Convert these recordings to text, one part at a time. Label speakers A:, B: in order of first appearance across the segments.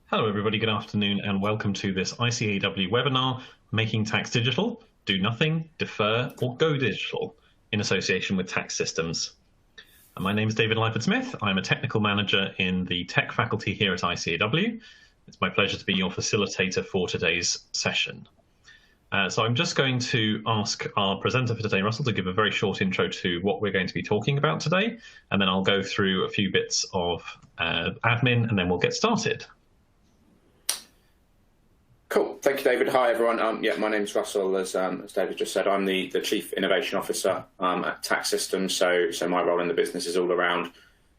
A: Hello everybody, good afternoon and welcome to this ICAEW webinar, Making Tax Digital, Do Nothing, Defer or Go Digital in association with tax systems. My name is David Lyford-Smith. I'm a technical manager in the tech faculty here at ICAEW. It's my pleasure to be your facilitator for today's session. So I'm just going to ask our presenter for today, Russell, to give a very short intro to what we're going to be talking about today, and then I'll go through a few bits of admin and then we'll get started.
B: Cool. Thank you, David. Hi, everyone. My name's Russell. As David just said, I'm the Chief Innovation Officer at Tax Systems. So my role in the business is all around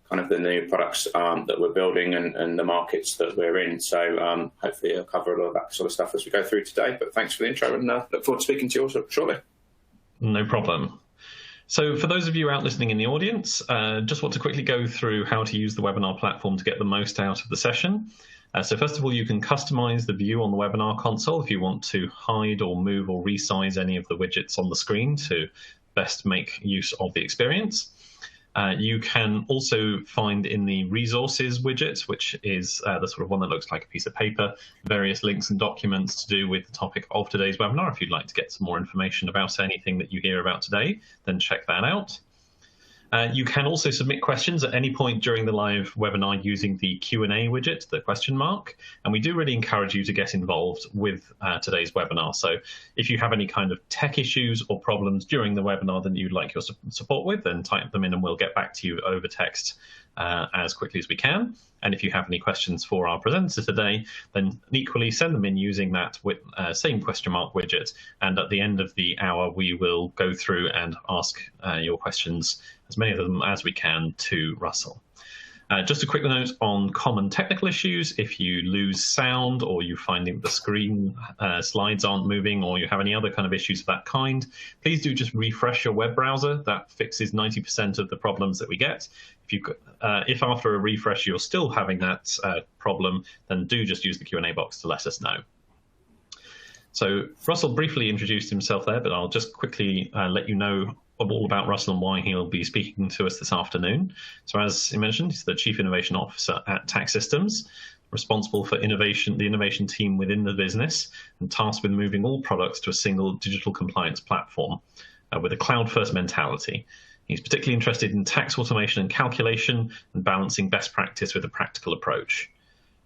B: kind of the new products that we're building and the markets that we're in. So hopefully I'll cover a lot of that sort of stuff as we go through today. But thanks for the intro and look forward to speaking to you also shortly.
A: No problem. So for those of you out listening in the audience, just want to quickly go through how to use the webinar platform to get the most out of the session. So first of all, you can customize the view on the webinar console if you want to hide or move or resize any of the widgets on the screen to best make use of the experience. You can also find in the resources widget, which is the sort of one that looks like a piece of paper, various links and documents to do with the topic of today's webinar. If you'd like to get some more information about anything that you hear about today, then check that out. You can also submit questions at any point during the live webinar using the Q&A widget, the question mark, and we do really encourage you to get involved with today's webinar. So if you have any kind of tech issues or problems during the webinar that you'd like your support with, then type them in and we'll get back to you over text as quickly as we can. And if you have any questions for our presenter today, then equally send them in using that same question mark widget. And at the end of the hour, we will go through and ask your questions, as many of them as we can, to Russell. Just a quick note on common technical issues. If you lose sound or you finding the screen slides aren't moving or you have any other kind of issues of that kind, please do just refresh your web browser. That fixes 90% of the problems that we get. If after a refresh you're still having that problem, then do just use the Q&A box to let us know. So Russell briefly introduced himself there, but I'll just quickly let you know all about Russell and why he'll be speaking to us this afternoon. So as he mentioned, he's the Chief Innovation Officer at Tax Systems, responsible for innovation, the innovation team within the business, and tasked with moving all products to a single digital compliance platform with a cloud-first mentality. He's particularly interested in tax automation and calculation and balancing best practice with a practical approach.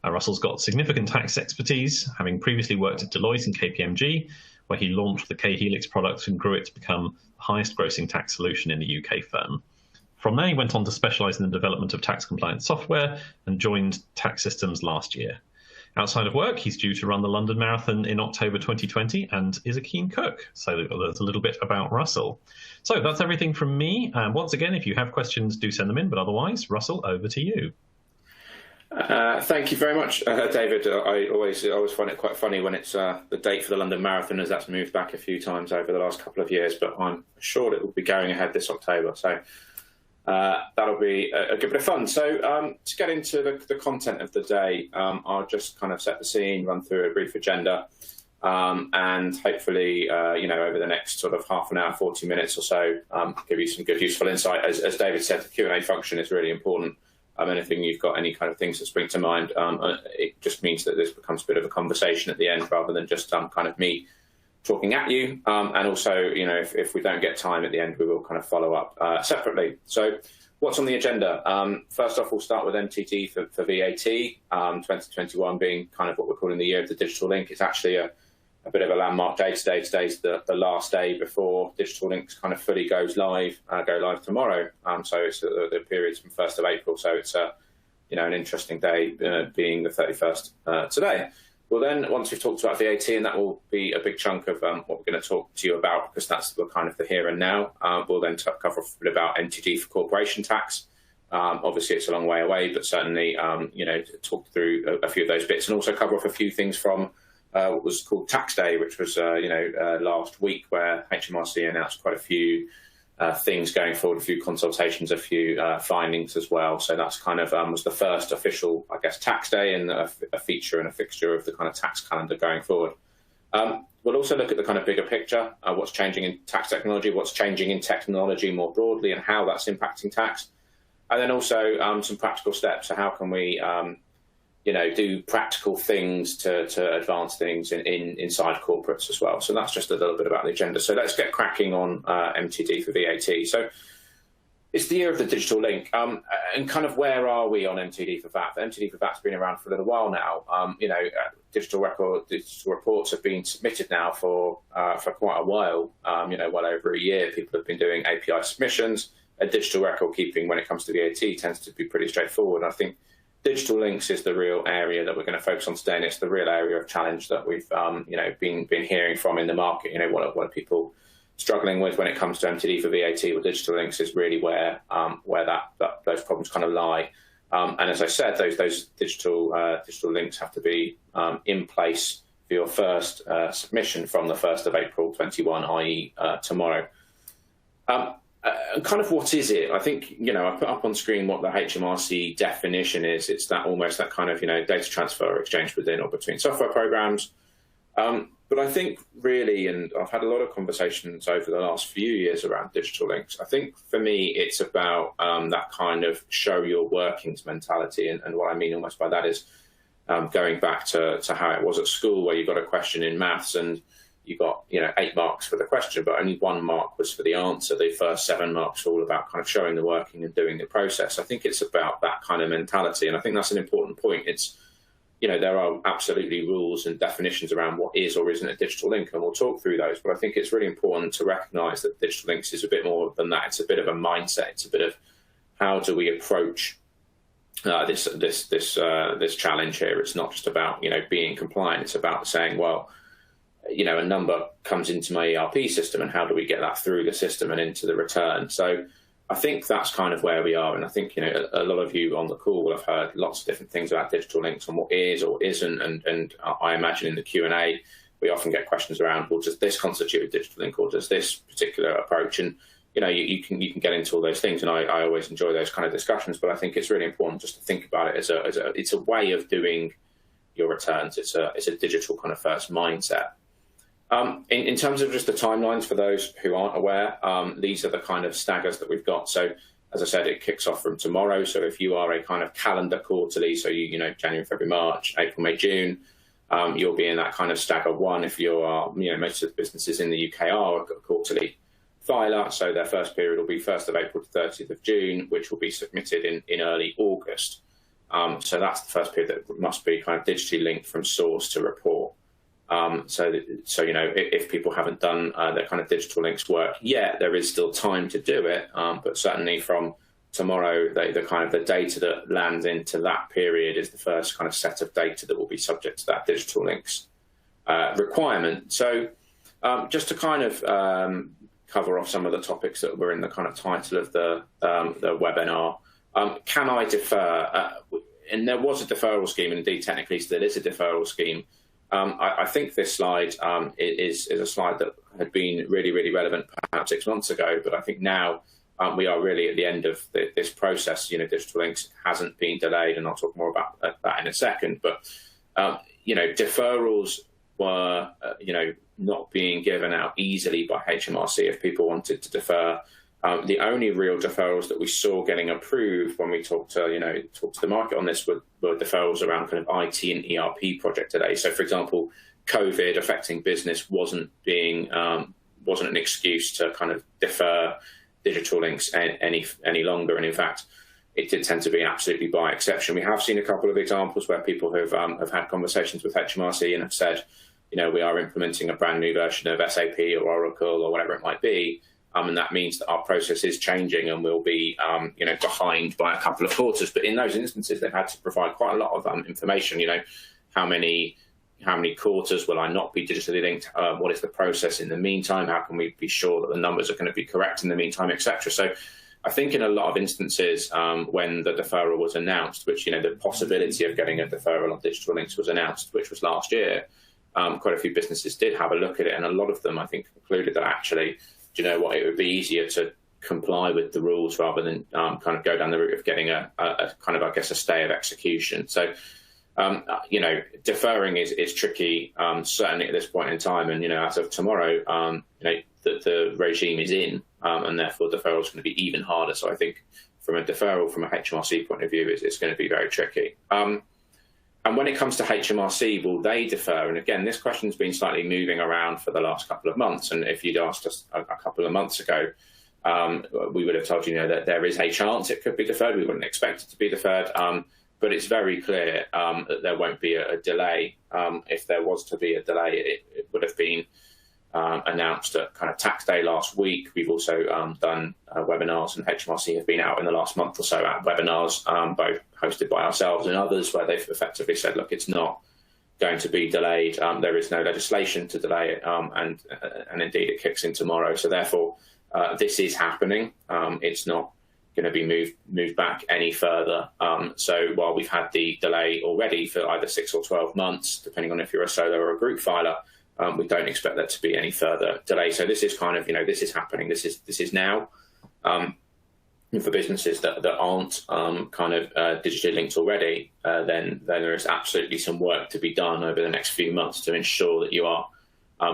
A: Russell's got significant tax expertise, having previously worked at Deloitte and KPMG, where he launched the K-Helix product and grew it to become the highest grossing tax solution in the UK firm. From there, he went on to specialize in the development of tax compliance software and joined Tax Systems last year. Outside of work, he's due to run the London Marathon in October 2020 and is a keen cook. So there's a little bit about Russell. So that's everything from me. Once again, if you have questions, do send them in. But otherwise, Russell, over to you.
B: Thank you very much, David. I always find it quite funny when it's the date for the London Marathon, as that's moved back a few times over the last couple of years, but I'm sure it will be going ahead this October. So that'll be a good bit of fun. So to get into the content of the day, I'll just kind of set the scene, run through a brief agenda, and hopefully, over the next sort of half an hour, 40 minutes or so, give you some good, useful insight. As David said, the Q&A function is really important. Anything you've got, any kind of things that spring to mind, it just means that this becomes a bit of a conversation at the end rather than just kind of me talking at you. And also, if we don't get time at the end, we will kind of follow up separately. So what's on the agenda? First off, we'll start with MTD for VAT, 2021 being kind of what we're calling the year of the digital link. It's actually a bit of a landmark day today. Today's the last day before Digital Links kind of fully go live tomorrow. So it's the period's from 1st of April. So it's an interesting day, being the 31st today. Well, then once we've talked about VAT, and that will be a big chunk of what we're going to talk to you about, because that's the kind of the here and now. We'll then cover a bit about MTD for corporation tax. Obviously, it's a long way away, but certainly, talk through a few of those bits and also cover off a few things from what was called Tax Day, which was, last week, where HMRC announced quite a few things going forward, a few consultations, a few findings as well. So that's kind of was the first official, I guess, Tax Day and a feature and a fixture of the kind of tax calendar going forward. We'll also look at the kind of bigger picture, what's changing in tax technology, what's changing in technology more broadly and how that's impacting tax. And then also some practical steps. So how can we do practical things to advance things inside corporates as well. So that's just a little bit about the agenda. So let's get cracking on MTD for VAT. So it's the year of the digital link, and kind of where are we on MTD for VAT? MTD for VAT's been around for a little while now. Digital reports have been submitted now for quite a while. Well over a year. People have been doing API submissions. A digital record keeping when it comes to VAT tends to be pretty straightforward. I think digital links is the real area that we're going to focus on today, and it's the real area of challenge that we've been hearing from in the market. What are people struggling with when it comes to MTD for VAT or digital links is really where those problems kind of lie. And as I said, those digital links have to be in place for your first submission from the 1st of April 21, i.e. Tomorrow. Kind of what is it? I think, I put up on screen what the HMRC definition is. It's almost that kind of, data transfer or exchange within or between software programs. But I think really, and I've had a lot of conversations over the last few years around digital links, I think for me, it's about that kind of show your workings mentality. And what I mean almost by that is going back to how it was at school, where you got a question in maths and you got 8 marks for the question, but only 1 mark was for the answer. The first 7 marks were all about kind of showing the working and doing the process. I think it's about that kind of mentality, and I think that's an important point. It's there are absolutely rules and definitions around what is or isn't a digital link, and we'll talk through those. But I think it's really important to recognise that digital links is a bit more than that. It's a bit of a mindset. It's a bit of how do we approach this challenge here. It's not just about being compliant. It's about saying, well, a number comes into my ERP system, and how do we get that through the system and into the return? So I think that's kind of where we are. And I think, a lot of you on the call will have heard lots of different things about digital links and what is or isn't. And I imagine in the Q&A, we often get questions around, well, does this constitute a digital link, or does this particular approach? And, you can get into all those things. And I always enjoy those kind of discussions, but I think it's really important just to think about it as it's a way of doing your returns. It's a digital kind of first mindset. In terms of just the timelines for those who aren't aware, these are the kind of staggers that we've got. So, as I said, it kicks off from tomorrow. So if you are a kind of calendar quarterly, so January, February, March, April, May, June, you'll be in that kind of stagger 1. If you are, most of the businesses in the UK are a quarterly filer, so their first period will be 1st of April to 30th of June, which will be submitted in early August. So that's the first period that must be kind of digitally linked from source to report. So if people haven't done their kind of digital links work yet, there is still time to do it. But certainly from tomorrow, the kind of the data that lands into that period is the first kind of set of data that will be subject to that digital links requirement. So just to kind of cover off some of the topics that were in the kind of title of the webinar, can I defer? And there was a deferral scheme, and indeed technically there is a deferral scheme. I think this slide is a slide that had been really, really relevant perhaps 6 months ago, but I think now we are really at the end of this process. Digital links hasn't been delayed, and I'll talk more about that in a second. But, deferrals were, not being given out easily by HMRC if people wanted to defer. The only real deferrals that we saw getting approved when we talked to the market on this were deferrals around kind of IT and ERP project today. So, for example, COVID affecting business wasn't an excuse to kind of defer digital links any longer. And in fact, it did tend to be absolutely by exception. We have seen a couple of examples where people have had conversations with HMRC and have said, we are implementing a brand new version of SAP or Oracle or whatever it might be. And that means that our process is changing and we'll be, behind by a couple of quarters. But in those instances, they've had to provide quite a lot of information. How many quarters will I not be digitally linked? What is the process in the meantime? How can we be sure that the numbers are going to be correct in the meantime, etc.? So I think in a lot of instances, when the deferral was announced, which, the possibility of getting a deferral on digital links was announced, which was last year, quite a few businesses did have a look at it. And a lot of them, I think, concluded that actually, do you know what, it would be easier to comply with the rules rather than kind of go down the route of getting a kind of, I guess, a stay of execution. So, deferring is tricky, certainly at this point in time. And, as of tomorrow, the regime is in, and therefore deferral is going to be even harder. So I think from a deferral, from a HMRC point of view, it's going to be very tricky. And when it comes to HMRC, will they defer? And again, this question's been slightly moving around for the last couple of months. And if you'd asked us a couple of months ago, we would have told you, that there is a chance it could be deferred. We wouldn't expect it to be deferred. But it's very clear that there won't be a delay. If there was to be a delay, it would have been announced at kind of tax day last week. We've also done webinars, and HMRC have been out in the last month or so at webinars, both hosted by ourselves and others, where they've effectively said, look, it's not going to be delayed. There is no legislation to delay it, and indeed it kicks in tomorrow. So therefore, this is happening. It's not going to be moved back any further. So while we've had the delay already for either 6 or 12 months, depending on if you're a solo or a group filer, we don't expect there to be any further delay. So this is kind of, this is happening. This is now. For businesses that aren't kind of digitally linked already, then there is absolutely some work to be done over the next few months to ensure that you are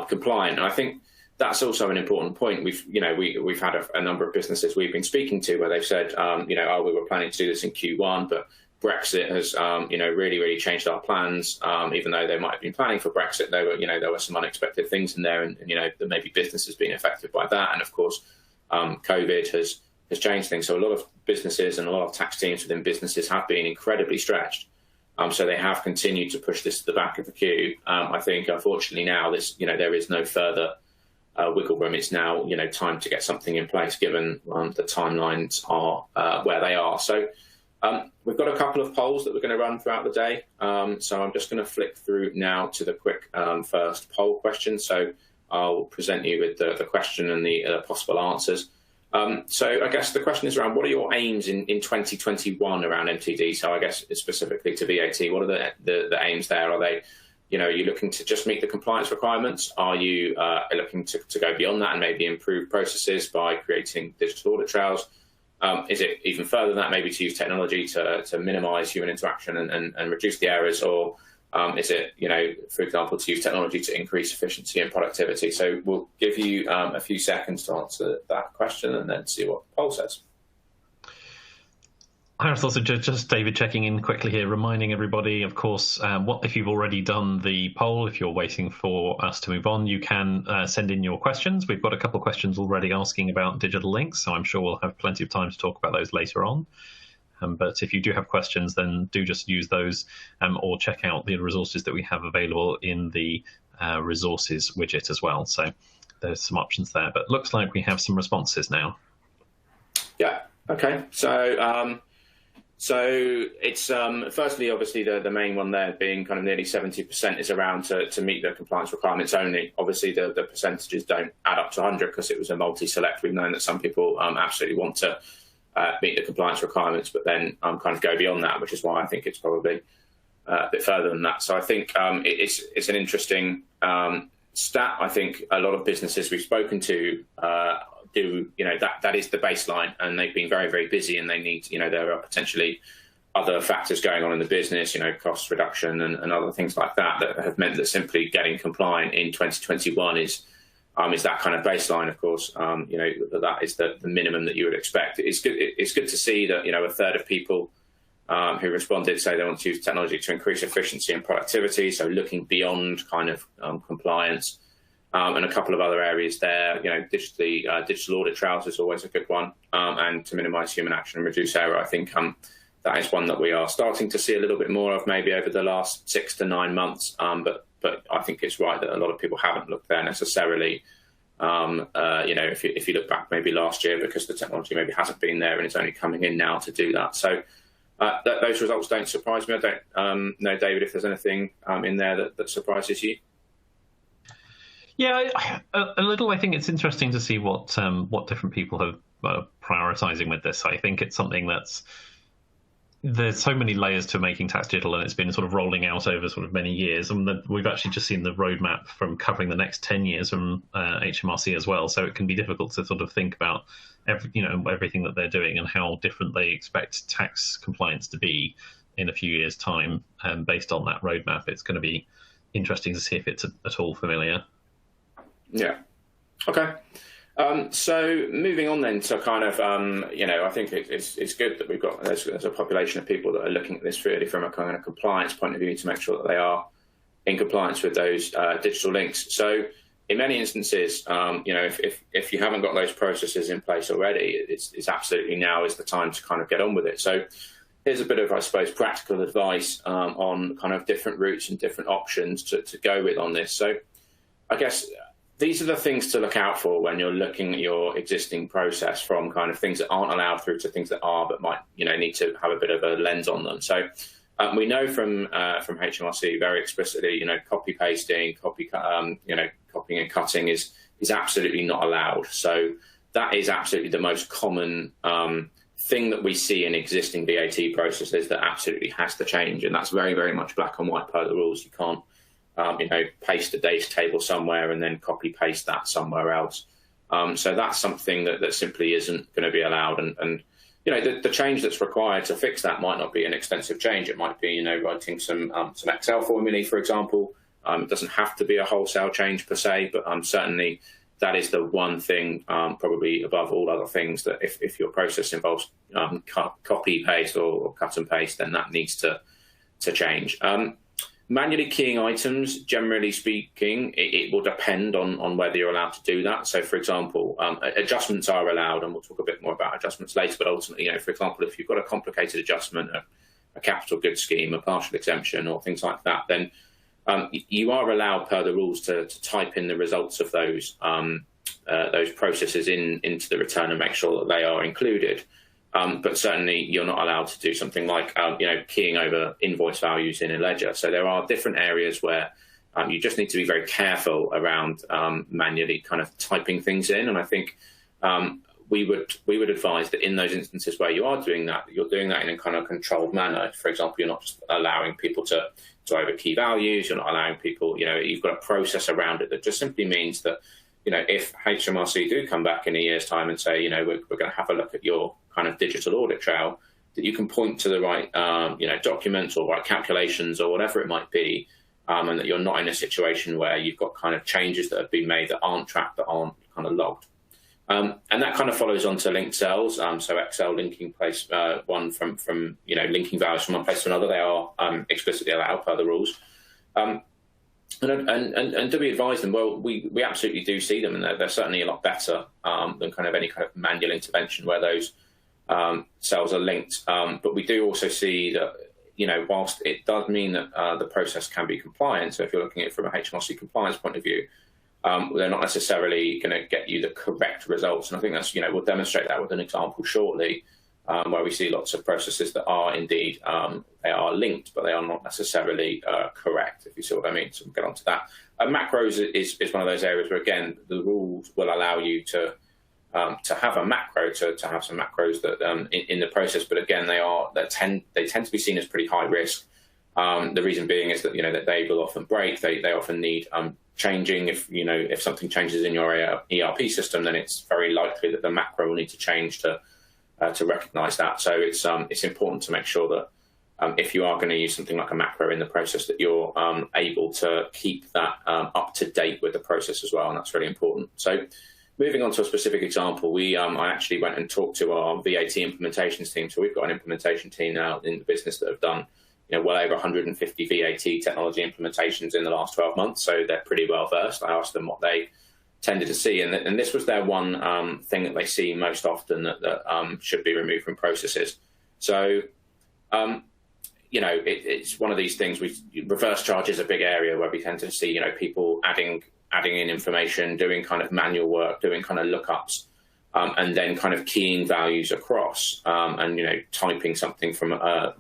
B: compliant. And I think that's also an important point. We've had a number of businesses we've been speaking to where they've said, we were planning to do this in Q1, but Brexit has, really changed our plans. Even though they might have been planning for Brexit, there were some unexpected things in there, and there may be businesses being affected by that. And of course, COVID has changed things. So a lot of businesses and a lot of tax teams within businesses have been incredibly stretched. So they have continued to push this to the back of the queue. I think, unfortunately, now there is no further wiggle room. It's now, time to get something in place, given the timelines are where they are. So we've got a couple of polls that we're going to run throughout the day. So I'm just going to flick through now to the quick first poll question. So I'll present you with the question and the possible answers. So I guess the question is around, what are your aims in 2021 around MTD? So I guess specifically to VAT, what are the aims there? Are they, are you looking to just meet the compliance requirements? Are you looking to go beyond that and maybe improve processes by creating digital audit trails? Is it even further than that, maybe to use technology to minimise human interaction and reduce the errors? Or is it, for example, to use technology to increase efficiency and productivity? So we'll give you a few seconds to answer that question and then see what the poll says.
A: I was also just David checking in quickly here, reminding everybody, of course, if you've already done the poll, if you're waiting for us to move on, you can send in your questions. We've got a couple of questions already asking about digital links, so I'm sure we'll have plenty of time to talk about those later on. But if you do have questions, then do just use those or check out the resources that we have available in the resources widget as well. So there's some options there, but looks like we have some responses now.
B: Yeah, okay. So it's firstly, obviously, the main one there being kind of nearly 70% is around to meet the compliance requirements only. Obviously, the percentages don't add up to 100 because it was a multi-select. We've known that some people absolutely want to meet the compliance requirements, but then kind of go beyond that, which is why I think it's probably a bit further than that. So I think it's an interesting stat. I think a lot of businesses we've spoken to do, that is the baseline, and they've been very, very busy, and they need, there are potentially other factors going on in the business, cost reduction and other things like that have meant that simply getting compliant in 2021 is that kind of baseline. Of course, that is the minimum that you would expect. It's good to see that, a third of people who responded say they want to use technology to increase efficiency and productivity, so looking beyond kind of compliance. And a couple of other areas there, digital audit trails is always a good one, and to minimise human action and reduce error. I think that is one that we are starting to see a little bit more of, maybe over the last 6 to 9 months. But I think it's right that a lot of people haven't looked there necessarily. If you look back maybe last year, because the technology maybe hasn't been there and it's only coming in now to do that. So those results don't surprise me. I don't know, David, if there's anything in there that surprises you.
A: Yeah, a little. I think it's interesting to see what different people have prioritising with this. I think it's something there's so many layers to making tax digital, and it's been sort of rolling out over sort of many years. And we've actually just seen the roadmap from covering the next 10 years from HMRC as well. So it can be difficult to sort of think about everything that they're doing and how different they expect tax compliance to be in a few years' time. Based on that roadmap, it's going to be interesting to see if it's at all familiar.
B: Yeah. Okay. So moving on then to kind of, I think it's good that there's a population of people that are looking at this really from a kind of compliance point of view to make sure that they are in compliance with those digital links. So in many instances, if you haven't got those processes in place already, it's absolutely now is the time to kind of get on with it. So here's a bit of, I suppose, practical advice on kind of different routes and different options to go with on this. So I guess these are the things to look out for when you're looking at your existing process, from kind of things that aren't allowed through to things that are, but might need to have a bit of a lens on them. So we know from HMRC very explicitly, copy pasting, copying and cutting is absolutely not allowed. So that is absolutely the most common thing that we see in existing VAT processes that absolutely has to change, and that's very, very much black and white per the rules. You can't paste a data table somewhere and then copy paste that somewhere else. So that's something that simply isn't going to be allowed. And the change that's required to fix that might not be an extensive change. It might be, writing some Excel formulae, for example. It doesn't have to be a wholesale change per se, but certainly that is the one thing, probably above all other things, that if your process involves copy, paste or cut and paste, then that needs to change. Manually keying items, generally speaking, it will depend on whether you're allowed to do that. So, for example, adjustments are allowed, and we'll talk a bit more about adjustments later. But ultimately, for example, if you've got a complicated adjustment, a capital goods scheme, a partial exemption, or things like that, then you are allowed per the rules to type in the results of those processes into the return and make sure that they are included. But certainly you're not allowed to do something like, keying over invoice values in a ledger. So there are different areas where you just need to be very careful around manually kind of typing things in. And I think we would advise that in those instances where you are doing that, you're doing that in a kind of controlled manner. For example, you're not just allowing people to over key values. You're not allowing people, you've got a process around it that just simply means that, if HMRC do come back in a year's time and say, we're going to have a look at your kind of digital audit trail, that you can point to the right, documents or right calculations or whatever it might be, and that you're not in a situation where you've got kind of changes that have been made that aren't tracked, that aren't kind of logged. And that kind of follows on to linked cells. So Excel linking place one from linking values from one place to another. They are explicitly allowed per the rules. And do we advise them? Well, we absolutely do see them, and they're certainly a lot better than kind of any kind of manual intervention where those cells are linked. But we do also see that, whilst it does mean that the process can be compliant, so if you're looking at it from a HMRC compliance point of view, they're not necessarily going to get you the correct results. And I think that's, we'll demonstrate that with an example shortly, where we see lots of processes that are indeed, they are linked, but they are not necessarily correct, if you see what I mean. So we'll get on to that. Macros is one of those areas where, again, the rules will allow you to have a macro, to have some macros that in the process, but again, they tend to be seen as pretty high risk. The reason being is that, that they will often break. They often need changing. If something changes in your ERP system, then it's very likely that the macro will need to change to recognise that. So it's important to make sure that if you are going to use something like a macro in the process, that you're able to keep that up to date with the process as well, and that's really important. So moving on to a specific example, I actually went and talked to our VAT implementations team. So we've got an implementation team now in the business that have done well over 150 VAT technology implementations in the last 12 months. So they're pretty well versed. I asked them what they tended to see, and this was their one thing that they see most often that should be removed from processes. So, it's one of these things. Reverse charge is a big area where we tend to see people adding in information, doing kind of manual work, doing kind of lookups, and then kind of keying values across, and typing something from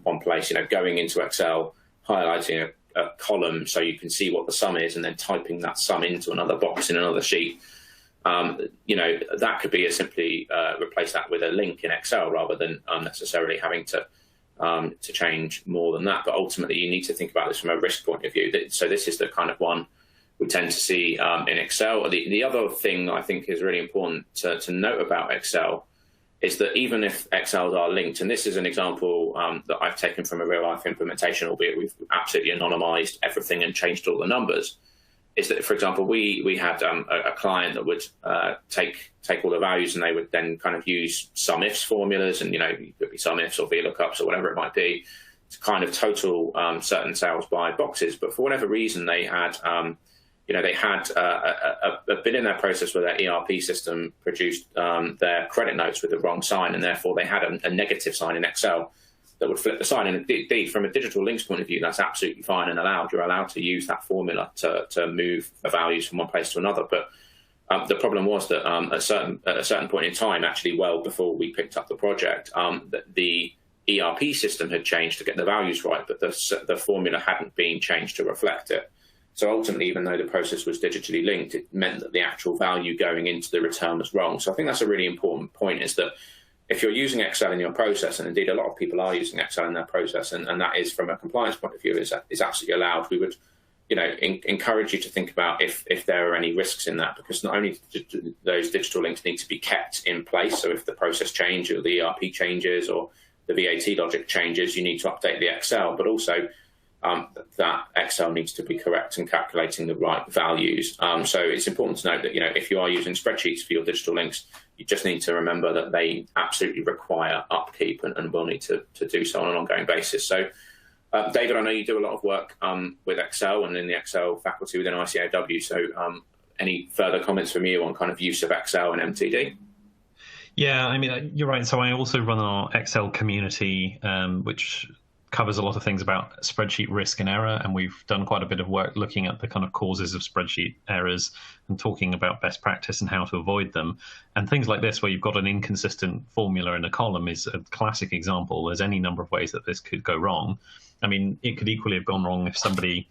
B: one place, going into Excel, highlighting a column so you can see what the sum is, and then typing that sum into another box in another sheet. That could be as simply replace that with a link in Excel rather than necessarily having to change more than that. But ultimately, you need to think about this from a risk point of view. So this is the kind of one we tend to see in Excel. The other thing I think is really important to note about Excel is that even if Excels are linked, and this is an example that I've taken from a real-life implementation, albeit we've absolutely anonymized everything and changed all the numbers, is that, for example, we had a client that would take all the values, and they would then kind of use sum ifs formulas, and it could be sum ifs or VLOOKUPs or whatever it might be, to kind of total certain sales by boxes. But for whatever reason, they had they had a bit in their process where their ERP system produced their credit notes with the wrong sign, and therefore they had a negative sign in Excel that would flip the sign. And indeed, from a digital links point of view, that's absolutely fine and allowed. You're allowed to use that formula to move the values from one place to another. But the problem was that at a certain point in time, actually well before we picked up the project, the ERP system had changed to get the values right, but the formula hadn't been changed to reflect it. So ultimately, even though the process was digitally linked, it meant that the actual value going into the return was wrong. So I think that's a really important point, is that if you're using Excel in your process, and indeed a lot of people are using Excel in their process, and that is from a compliance point of view is absolutely allowed, we would encourage you to think about if there are any risks in that, because not only do those digital links need to be kept in place, so if the process changes or the ERP changes or the VAT logic changes, you need to update the Excel, but also that Excel needs to be correct and calculating the right values. So it's important to note that if you are using spreadsheets for your digital links, you just need to remember that they absolutely require upkeep and will need to do so on an ongoing basis. So, David, I know you do a lot of work with Excel and in the Excel faculty within ICAW. So any further comments from you on kind of use of Excel and MTD?
A: Yeah, I mean, you're right. So I also run our Excel community, which covers a lot of things about spreadsheet risk and error, and we've done quite a bit of work looking at the kind of causes of spreadsheet errors and talking about best practice and how to avoid them. And things like this, where you've got an inconsistent formula in a column, is a classic example. There's any number of ways that this could go wrong. I mean, it could equally have gone wrong if somebody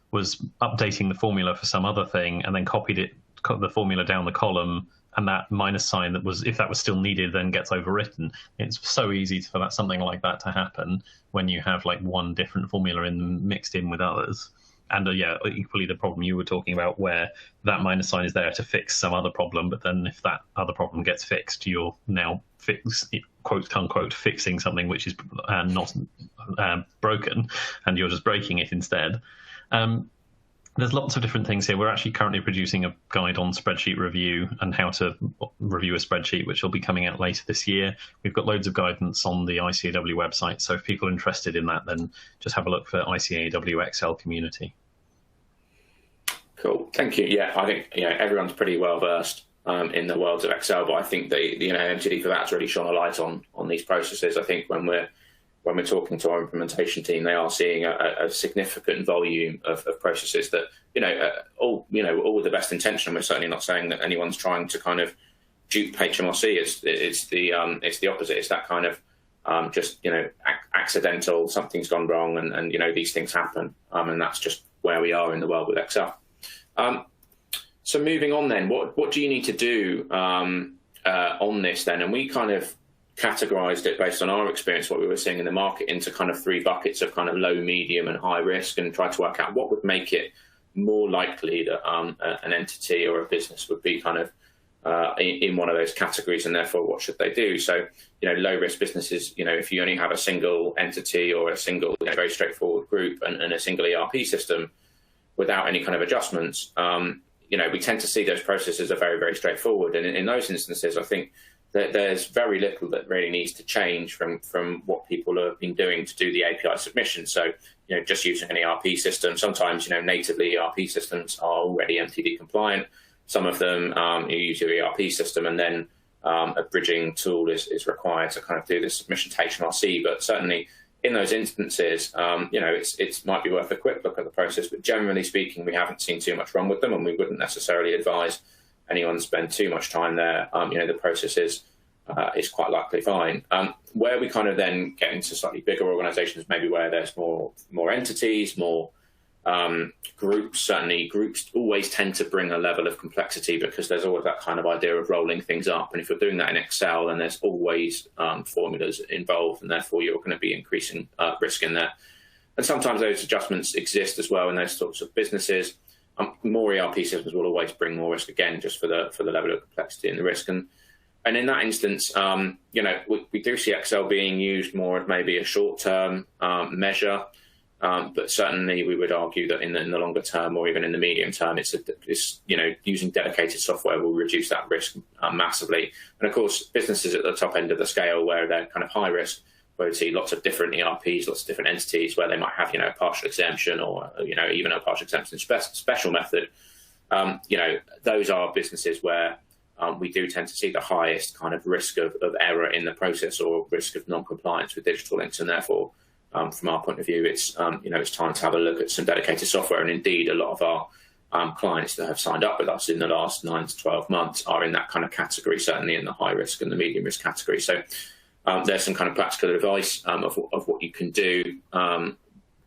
A: was updating the formula for some other thing and then copied the formula down the column, and that minus sign if that was still needed, then gets overwritten. It's so easy for something like that to happen when you have like one different formula mixed in with others. And equally the problem you were talking about, where that minus sign is there to fix some other problem, but then if that other problem gets fixed, you're now quote unquote fixing something which is not broken, and you're just breaking it instead. There's lots of different things here. We're actually currently producing a guide on spreadsheet review and how to review a spreadsheet, which will be coming out later this year. We've got loads of guidance on the ICAW website, so if people are interested in that, then just have a look for ICAW Excel community.
B: Cool, thank you. Yeah, I think everyone's pretty well versed in the worlds of Excel, but I think the MTD for that's really shone a light on these processes. I think when we're talking to our implementation team, they are seeing a significant volume of processes that, all with the best intention. We're certainly not saying that anyone's trying to kind of dupe HMRC. It's the opposite. It's that kind of accidental, something's gone wrong, and these things happen. And that's just where we are in the world with Excel. So moving on then, what do you need to do on this then? And we kind of categorized it based on our experience, what we were seeing in the market, into kind of 3 buckets of kind of low, medium and high risk, and try to work out what would make it more likely that an entity or a business would be kind of in one of those categories, and therefore what should they do. So low risk businesses, if you only have a single entity or a single very straightforward group and a single ERP system without any kind of adjustments, we tend to see those processes are very, very straightforward. And in those instances, I think that there's very little that really needs to change from what people have been doing to do the API submission. So, just using an ERP system. Sometimes, natively ERP systems are already MTD compliant. Some of them, you use your ERP system, and then a bridging tool is required to kind of do the submission to HMRC. But certainly in those instances, it might be worth a quick look at the process. But generally speaking, we haven't seen too much wrong with them, and we wouldn't necessarily advise anyone spend too much time there. The process is quite likely fine. Where we kind of then get into slightly bigger organizations, maybe where there's more entities, more groups. Certainly groups always tend to bring a level of complexity, because there's always that kind of idea of rolling things up. And if you're doing that in Excel, then there's always formulas involved, and therefore you're going to be increasing risk in there. And sometimes those adjustments exist as well in those sorts of businesses. More ERP systems will always bring more risk, again, just for the level of complexity and the risk. And in that instance, we do see Excel being used more as maybe a short-term measure. But certainly we would argue that in the longer term, or even in the medium term, it's using dedicated software will reduce that risk massively. And of course, businesses at the top end of the scale, where they're kind of high risk, where we see lots of different ERPs, lots of different entities, where they might have a partial exemption, or even a partial exemption special method. Those are businesses where we do tend to see the highest kind of risk of error in the process, or risk of non-compliance with digital links, and therefore, from our point of view, it's it's time to have a look at some dedicated software. And indeed, a lot of our clients that have signed up with us in the last 9 to 12 months are in that kind of category, certainly in the high risk and the medium risk category. So there's some kind of practical advice of what you can do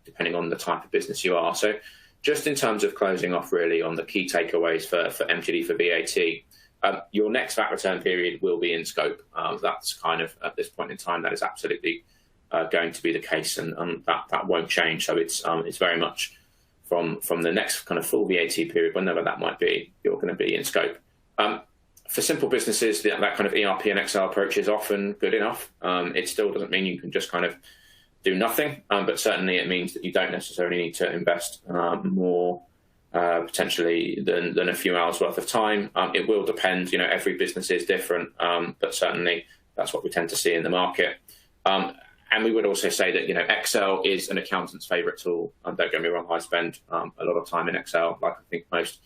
B: depending on the type of business you are. So just in terms of closing off really on the key takeaways for MTD for VAT, your next VAT return period will be in scope. That's kind of, at this point in time, that is absolutely going to be the case, and that won't change. So it's very much from the next kind of full VAT period, whenever that might be, you're going to be in scope. For simple businesses, that kind of ERP and Excel approach is often good enough. It still doesn't mean you can just kind of do nothing, but certainly it means that you don't necessarily need to invest more potentially than a few hours worth of time. It will depend, every business is different, but certainly that's what we tend to see in the market. And we would also say that, Excel is an accountant's favourite tool. Don't get me wrong, I spend a lot of time in Excel, like I think most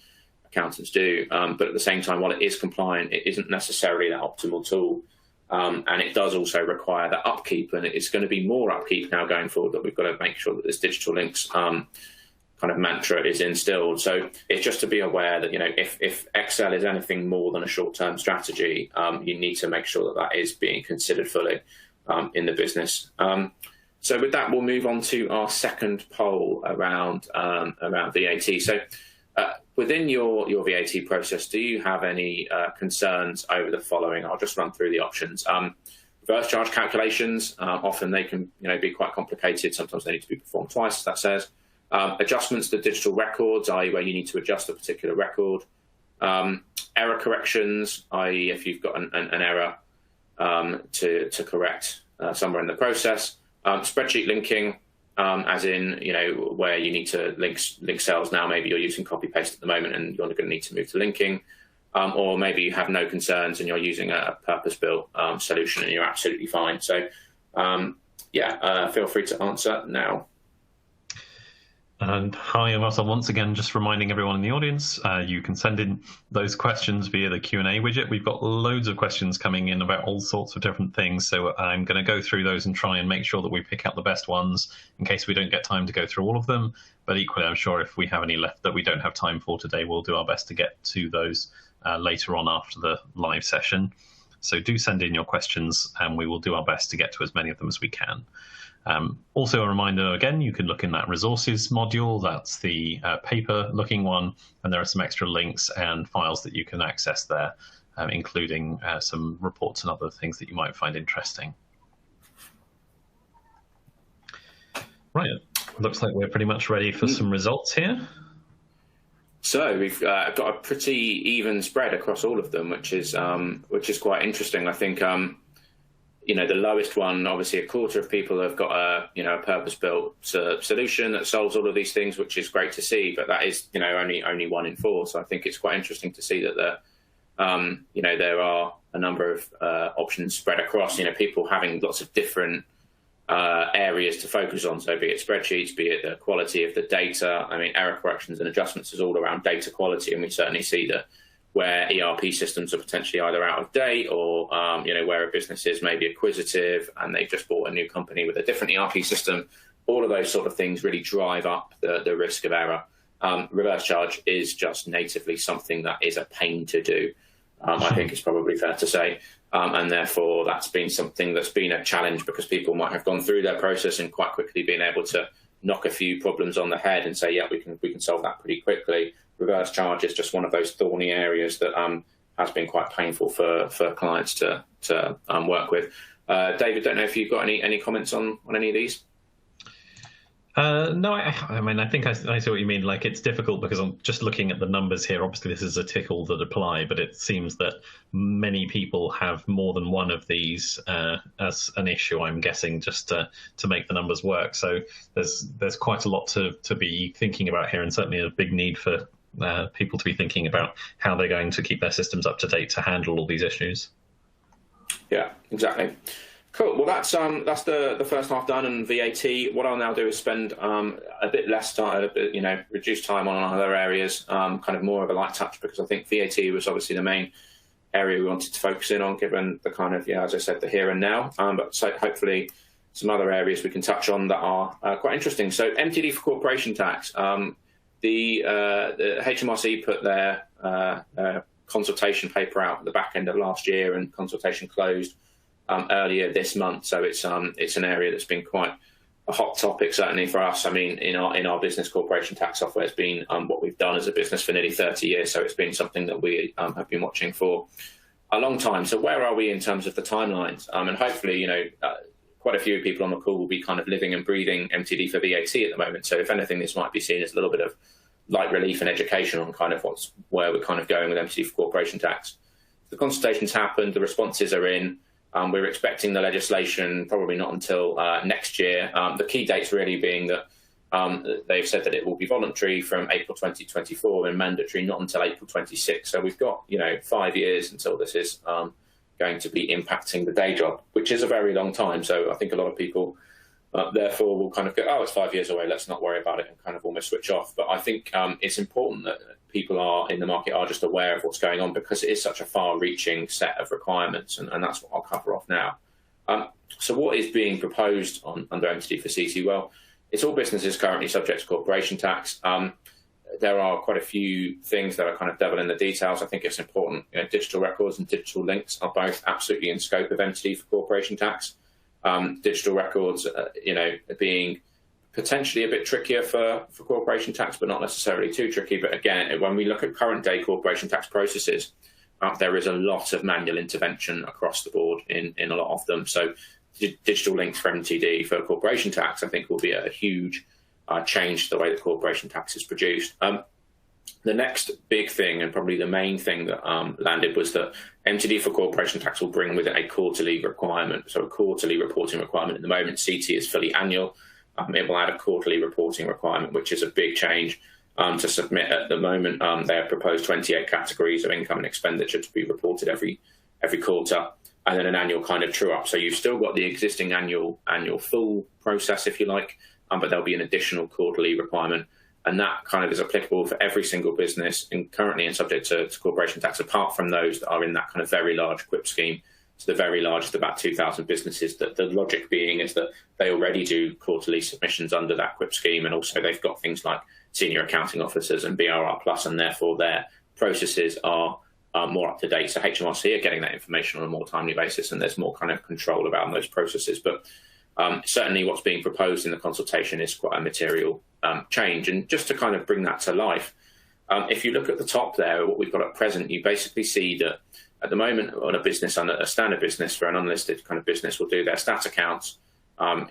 B: accountants do. But at the same time, while it is compliant, it isn't necessarily the optimal tool. And it does also require that upkeep, and it's going to be more upkeep now going forward, that we've got to make sure that this digital links kind of mantra is instilled. So it's just to be aware that, if Excel is anything more than a short-term strategy, you need to make sure that is being considered fully in the business. So with that, we'll move on to our second poll around VAT. So within your VAT process, do you have any concerns over the following? I'll just run through the options. Reverse charge calculations, often they can be quite complicated. Sometimes they need to be performed twice, as that says. Adjustments to digital records, i.e. where you need to adjust a particular record. Error corrections, i.e. if you've got an error to correct somewhere in the process. Spreadsheet linking, as in, where you need to link cells now. Maybe you're using copy-paste at the moment and you're going to need to move to linking. Or maybe you have no concerns and you're using a purpose-built solution and you're absolutely fine. So, feel free to answer now.
A: And hi, Russell. Once again, just reminding everyone in the audience, you can send in those questions via the Q&A widget. We've got loads of questions coming in about all sorts of different things, so I'm going to go through those and try and make sure that we pick out the best ones in case we don't get time to go through all of them. But equally, I'm sure if we have any left that we don't have time for today, we'll do our best to get to those later on after the live session. So do send in your questions, and we will do our best to get to as many of them as we can. Also a reminder, again, you can look in that resources module. That's the paper-looking one, and there are some extra links and files that you can access there, including some reports and other things that you might find interesting. Right, looks like we're pretty much ready for some results here.
B: So we've got a pretty even spread across all of them, which is quite interesting. I think the lowest one, obviously, a quarter of people have got a purpose-built solution that solves all of these things, which is great to see. But that is only 1 in 4. So I think it's quite interesting to see that there are a number of options spread across. People having lots of different areas to focus on. So be it spreadsheets, be it the quality of the data. I mean, error corrections and adjustments is all around data quality, and we certainly see that where ERP systems are potentially either out of date or, where a business is maybe acquisitive and they've just bought a new company with a different ERP system. All of those sort of things really drive up the risk of error. Reverse charge is just natively something that is a pain to do, I think it's probably fair to say. And therefore, that's been something that's been a challenge because people might have gone through their process and quite quickly been able to knock a few problems on the head and say, yeah, we can solve that pretty quickly. Reverse charge is just one of those thorny areas that has been quite painful for clients to work with. David, don't know if you've got any comments on any of these?
A: No, I mean, I think I see what you mean. Like, it's difficult because I'm just looking at the numbers here. Obviously, this is a tickle that apply, but it seems that many people have more than one of these as an issue, I'm guessing, just to make the numbers work. So there's quite a lot to be thinking about here, and certainly a big need for people to be thinking about how they're going to keep their systems up to date to handle all these issues.
B: Yeah, exactly. Cool. Well, that's the first half done, and VAT. What I'll now do is spend a bit less time, reduce time on other areas, kind of more of a light touch, because I think VAT was obviously the main area we wanted to focus in on, given the kind of, as I said, the here and now. But so hopefully some other areas we can touch on that are quite interesting. So MTD for corporation tax. The HMRC put their consultation paper out at the back end of last year, and consultation closed earlier this month. So it's an area that's been quite a hot topic, certainly for us. I mean, in our business, corporation tax software has been what we've done as a business for nearly 30 years. So it's been something that we have been watching for a long time. So where are we in terms of the timelines? And hopefully, quite a few people on the call will be kind of living and breathing MTD for VAT at the moment. So if anything, this might be seen as a little bit of light relief and education on kind of where we're kind of going with MTD for corporation tax. The consultations happened, the responses are in. We're expecting the legislation probably not until next year. The key dates really being that they've said that it will be voluntary from April 2024 and mandatory not until April 26. So we've got 5 years until this is going to be impacting the day job, which is a very long time. So I think a lot of people therefore will kind of go, oh, it's 5 years away, let's not worry about it, and kind of almost switch off. But I think it's important that people are in the market are just aware of what's going on, because it is such a far-reaching set of requirements, and that's what I'll cover off now. So what is being proposed under MTD for CT? Well, it's all businesses currently subject to corporation tax. There are quite a few things that are kind of devil in the details. I think it's important. Digital records and digital links are both absolutely in scope of MTD for corporation tax. Digital records, being potentially a bit trickier for corporation tax, but not necessarily too tricky. But again, when we look at current day corporation tax processes, there is a lot of manual intervention across the board in a lot of them. So digital links for MTD for corporation tax, I think, will be a huge change to the way that corporation tax is produced. The next big thing, and probably the main thing that landed, was that MTD for corporation tax will bring with it a quarterly requirement. So a quarterly reporting requirement. At the moment, CT is fully annual. It will add a quarterly reporting requirement, which is a big change to submit. At the moment, they have proposed 28 categories of income and expenditure to be reported every quarter, and then an annual kind of true up. So you've still got the existing annual full process, if you like, but there'll be an additional quarterly requirement. And that kind of is applicable for every single business currently and subject to corporation tax, apart from those that are in that kind of very large QIP scheme. So the very largest, about 2,000 businesses. The logic being is that they already do quarterly submissions under that QIP scheme, and also they've got things like senior accounting officers and BRR Plus, and therefore their processes are more up to date. So HMRC are getting that information on a more timely basis, and there's more kind of control about those processes. But certainly what's being proposed in the consultation is quite a material change. And just to kind of bring that to life, if you look at the top there, what we've got at present, you basically see that at the moment on a standard business, for an unlisted kind of business, will do their stat accounts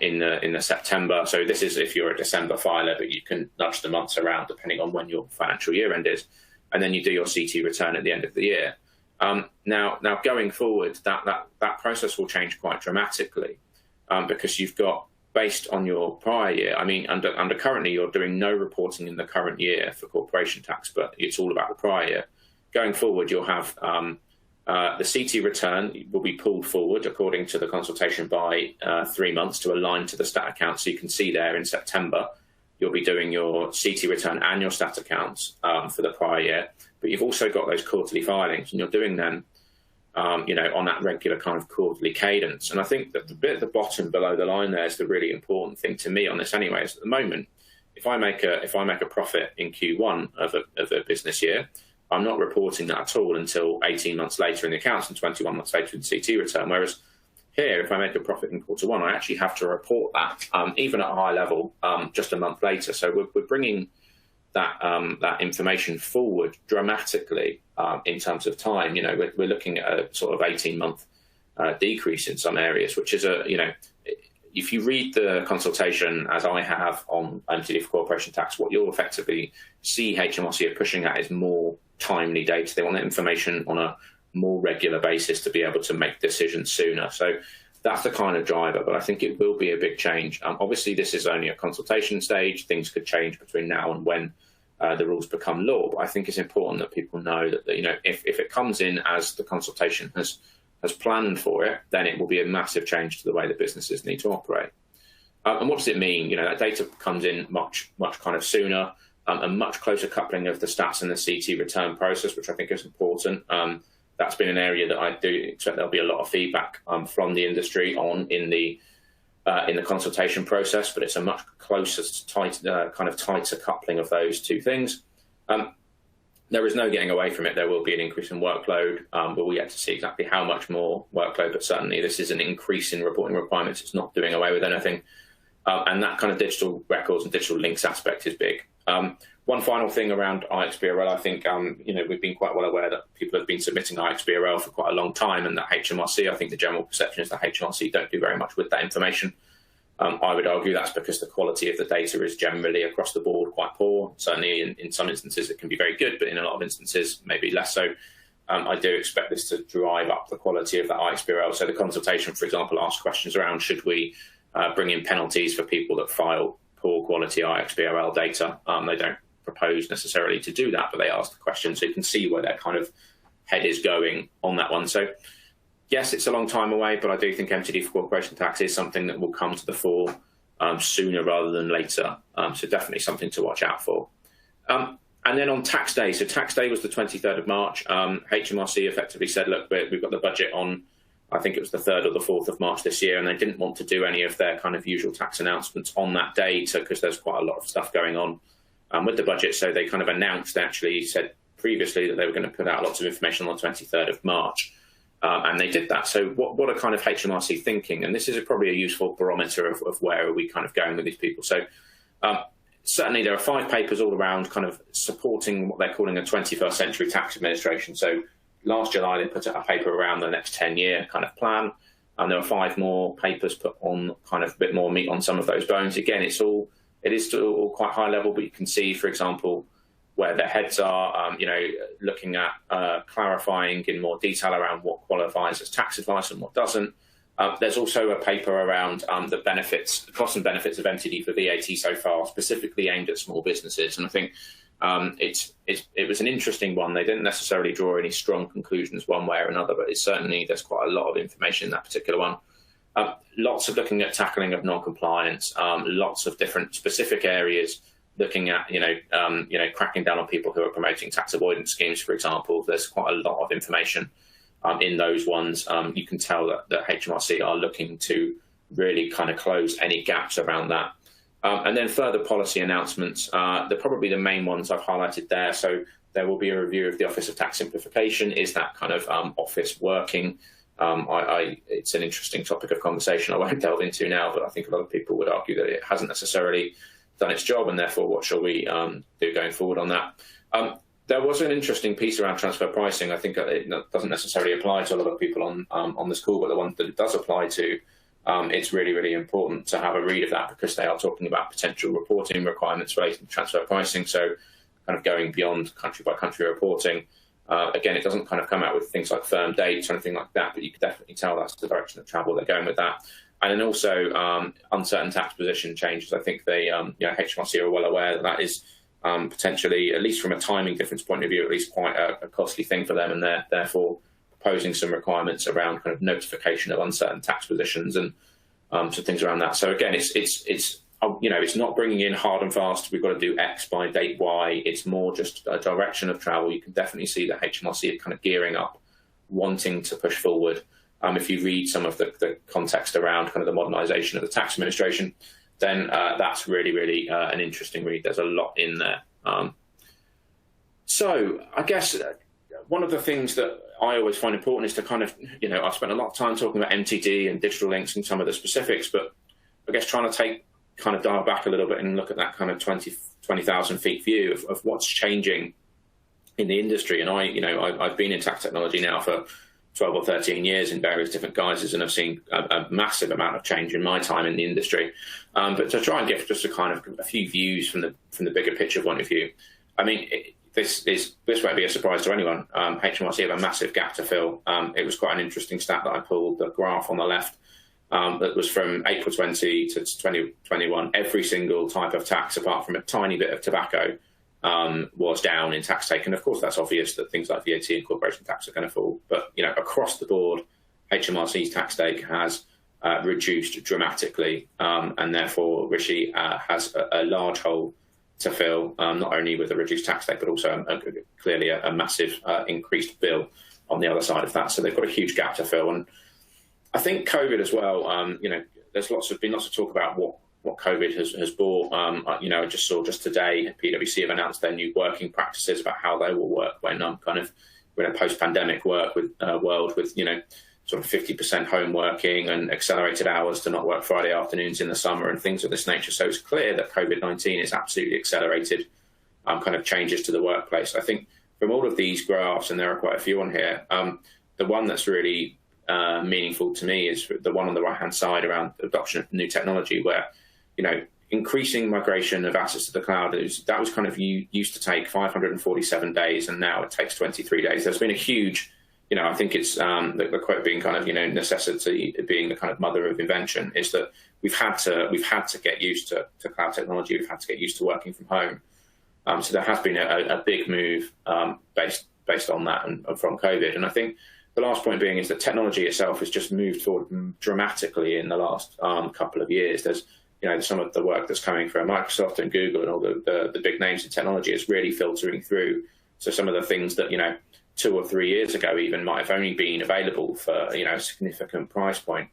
B: in the September. So this is if you're a December filer, but you can nudge the months around depending on when your financial year end is. And then you do your CT return at the end of the year. Now going forward, that process will change quite dramatically. Because you've got, based on your prior year, I mean, under currently, you're doing no reporting in the current year for corporation tax, but it's all about the prior year. Going forward, you'll have the CT return will be pulled forward according to the consultation by 3 months to align to the stat account. So you can see there in September, you'll be doing your CT return and your stat accounts for the prior year, but you've also got those quarterly filings, and you're doing them on that regular kind of quarterly cadence. And I think that the bit at the bottom below the line there is the really important thing to me on this anyway, is at the moment, if I make a profit in Q1 of a business year, I'm not reporting that at all until 18 months later in the accounts and 21 months later in the CT return. Whereas here, if I make a profit in quarter one, I actually have to report that, even at a high level, just a month later. So we're bringing that information forward dramatically in terms of time. We're looking at a sort of 18-month decrease in some areas, which is if you read the consultation, as I have on MTD for corporation tax, what you'll effectively see HMRC are pushing at is more timely data. They want that information on a more regular basis to be able to make decisions sooner. So that's the kind of driver, but I think it will be a big change. Obviously, this is only a consultation stage. Things could change between now and when the rules become law. But I think it's important that people know that, if it comes in as the consultation has planned for it, then it will be a massive change to the way that businesses need to operate. And what does it mean? That data comes in much kind of sooner, a much closer coupling of the stats and the CT return process, which I think is important. That's been an area that I do expect there'll be a lot of feedback from the industry on in the consultation process, but it's a much closer, tighter coupling of those two things. There is no getting away from it. There will be an increase in workload, but we'll yet to see exactly how much more workload, but certainly this is an increase in reporting requirements. It's not doing away with anything. And that kind of digital records and digital links aspect is big. One final thing around IXBRL, I think, we've been quite well aware that people have been submitting IXBRL for quite a long time, and that HMRC, I think the general perception is that HMRC don't do very much with that information. I would argue that's because the quality of the data is generally across the board quite poor. Certainly in some instances it can be very good, but in a lot of instances maybe less so. I do expect this to drive up the quality of that IXBRL. So the consultation, for example, asks questions around should we bring in penalties for people that file poor quality IXBRL data. They don't propose necessarily to do that, but they ask the question so you can see where their kind of head is going on that one. So yes, it's a long time away, but I do think MTD for corporation tax is something that will come to the fore sooner rather than later. So definitely something to watch out for. And then on tax day, so tax day was the 23rd of March. HMRC effectively said, look, we've got the budget on, I think it was the 3rd or the 4th of March this year, and they didn't want to do any of their kind of usual tax announcements on that day, because there's quite a lot of stuff going on with the budget. So they kind of announced, actually said previously, that they were going to put out lots of information on the 23rd of March. And they did that. So what are kind of HMRC thinking? And this is probably a useful barometer of where are we kind of going with these people. So certainly there are 5 papers all around kind of supporting what they're calling a 21st century tax administration. So last July, they put out a paper around the next 10-year kind of plan. And there are 5 more papers put on kind of a bit more meat on some of those bones. Again, it is still all quite high level, but you can see, for example, where their heads are, looking at clarifying in more detail around what qualifies as tax advice and what doesn't. There's also a paper around the costs and benefits of MTD for VAT so far, specifically aimed at small businesses. And I think it was an interesting one. They didn't necessarily draw any strong conclusions one way or another, but there's quite a lot of information in that particular one. Lots of looking at tackling of non-compliance, lots of different specific areas, looking at, cracking down on people who are promoting tax avoidance schemes, for example. There's quite a lot of information in those ones. You can tell that HMRC are looking to really kind of close any gaps around that. And then further policy announcements. They're probably the main ones I've highlighted there. So there will be a review of the Office of Tax Simplification. Is that kind of office working? It's an interesting topic of conversation I won't delve into now, but I think a lot of people would argue that it hasn't necessarily done its job, and therefore what shall we do going forward on that? There was an interesting piece around transfer pricing. I think it doesn't necessarily apply to a lot of people on this call, but the ones that it does apply to, it's really, really important to have a read of that, because they are talking about potential reporting requirements relating to transfer pricing, so kind of going beyond country-by-country reporting. Again, it doesn't kind of come out with things like firm dates or anything like that, but you can definitely tell that's the direction of travel they're going with that. And then also uncertain tax position changes. I think they, HMRC are well aware that is potentially, at least from a timing difference point of view, at least quite a costly thing for them, and they're therefore proposing some requirements around kind of notification of uncertain tax positions and some things around that. So again, it's not bringing in hard and fast, we've got to do X by date Y. It's more just a direction of travel. You can definitely see that HMRC are kind of gearing up, wanting to push forward. If you read some of the context around kind of the modernisation of the tax administration, then that's really, really an interesting read. There's a lot in there. So I guess one of the things that I always find important is to kind of, I've spent a lot of time talking about MTD and digital links and some of the specifics, but I guess trying to dial back a little bit and look at that kind of 20,000 feet view of what's changing in the industry. And I've been in tax technology now for 12 or 13 years in various different guises, and I've seen a massive amount of change in my time in the industry. But to try and give just a few views from the bigger picture point of view, I mean, this won't be a surprise to anyone. HMRC have a massive gap to fill. It was quite an interesting stat that I pulled, the graph on the left, that was from April 20 to 2021. Every single type of tax, apart from a tiny bit of tobacco, was down in tax take. And of course, that's obvious that things like VAT and corporation tax are going to fall. But, you know, across the board, HMRC's tax take has reduced dramatically. And therefore, Rishi has a large hole to fill, not only with a reduced tax take, but also clearly a massive increased bill on the other side of that. So they've got a huge gap to fill. And I think COVID as well, you know, there's been lots of talk about what COVID has brought. You know, I just saw just today, PwC have announced their new working practices about how they will work when we're in a post-pandemic world with, you know, sort of 50% home working and accelerated hours to not work Friday afternoons in the summer and things of this nature. So it's clear that COVID-19 has absolutely accelerated kind of changes to the workplace. I think from all of these graphs, and there are quite a few on here, the one that's really meaningful to me is the one on the right-hand side around adoption of new technology, where, you know, increasing migration of assets to the cloud, that was kind of used to take 547 days, and now it takes 23 days. There's been a huge, you know, I think it's the quote being kind of, you know, necessity being the kind of mother of invention, is that we've had to get used to cloud technology. We've had to get used to working from home. So there has been a big move based on that and from COVID. And I think the last point being is that technology itself has just moved forward dramatically in the last couple of years. There's, you know, some of the work that's coming from Microsoft and Google and all the big names in technology is really filtering through. So some of the things that, you know, 2 or 3 years ago even might have only been available for, you know, a significant price point,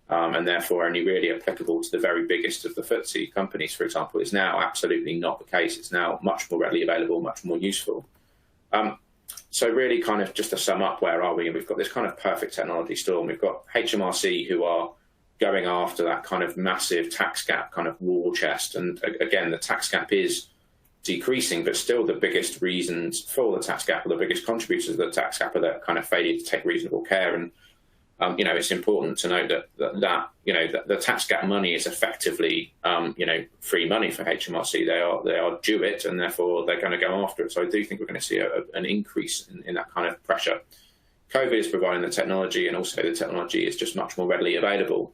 B: and therefore only really applicable to the very biggest of the FTSE companies, for example, is now absolutely not the case. It's now much more readily available, much more useful. So really kind of just to sum up, where are we? And we've got this kind of perfect technology storm. We've got HMRC who are going after that kind of massive tax gap kind of war chest. And again, the tax gap is decreasing, but still the biggest reasons for the tax gap, or the biggest contributors to the tax gap, are that kind of failure to take reasonable care. And you know, it's important to note that you know, the tax gap money is effectively you know, free money for HMRC. They are due it, and therefore they're going to go after it. So I do think we're going to see an increase in that kind of pressure. COVID is providing the technology, and also the technology is just much more readily available.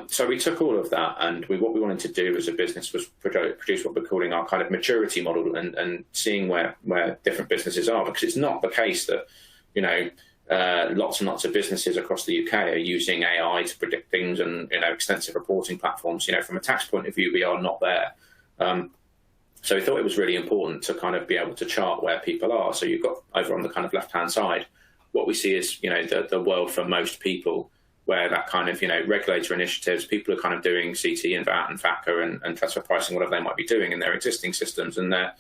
B: So we took all of that, and what we wanted to do as a business was produce what we're calling our kind of maturity model, and seeing where different businesses are, because it's not the case that, you know, lots and lots of businesses across the UK are using AI to predict things, and, you know, extensive reporting platforms. You know, from a tax point of view, we are not there. So we thought it was really important to kind of be able to chart where people are. So you've got over on the kind of left-hand side, what we see is, you know, the world for most people, where that kind of, you know, regulator initiatives, people are kind of doing CT and VAT and FATCA and transfer pricing, whatever they might be doing in their existing systems. And they're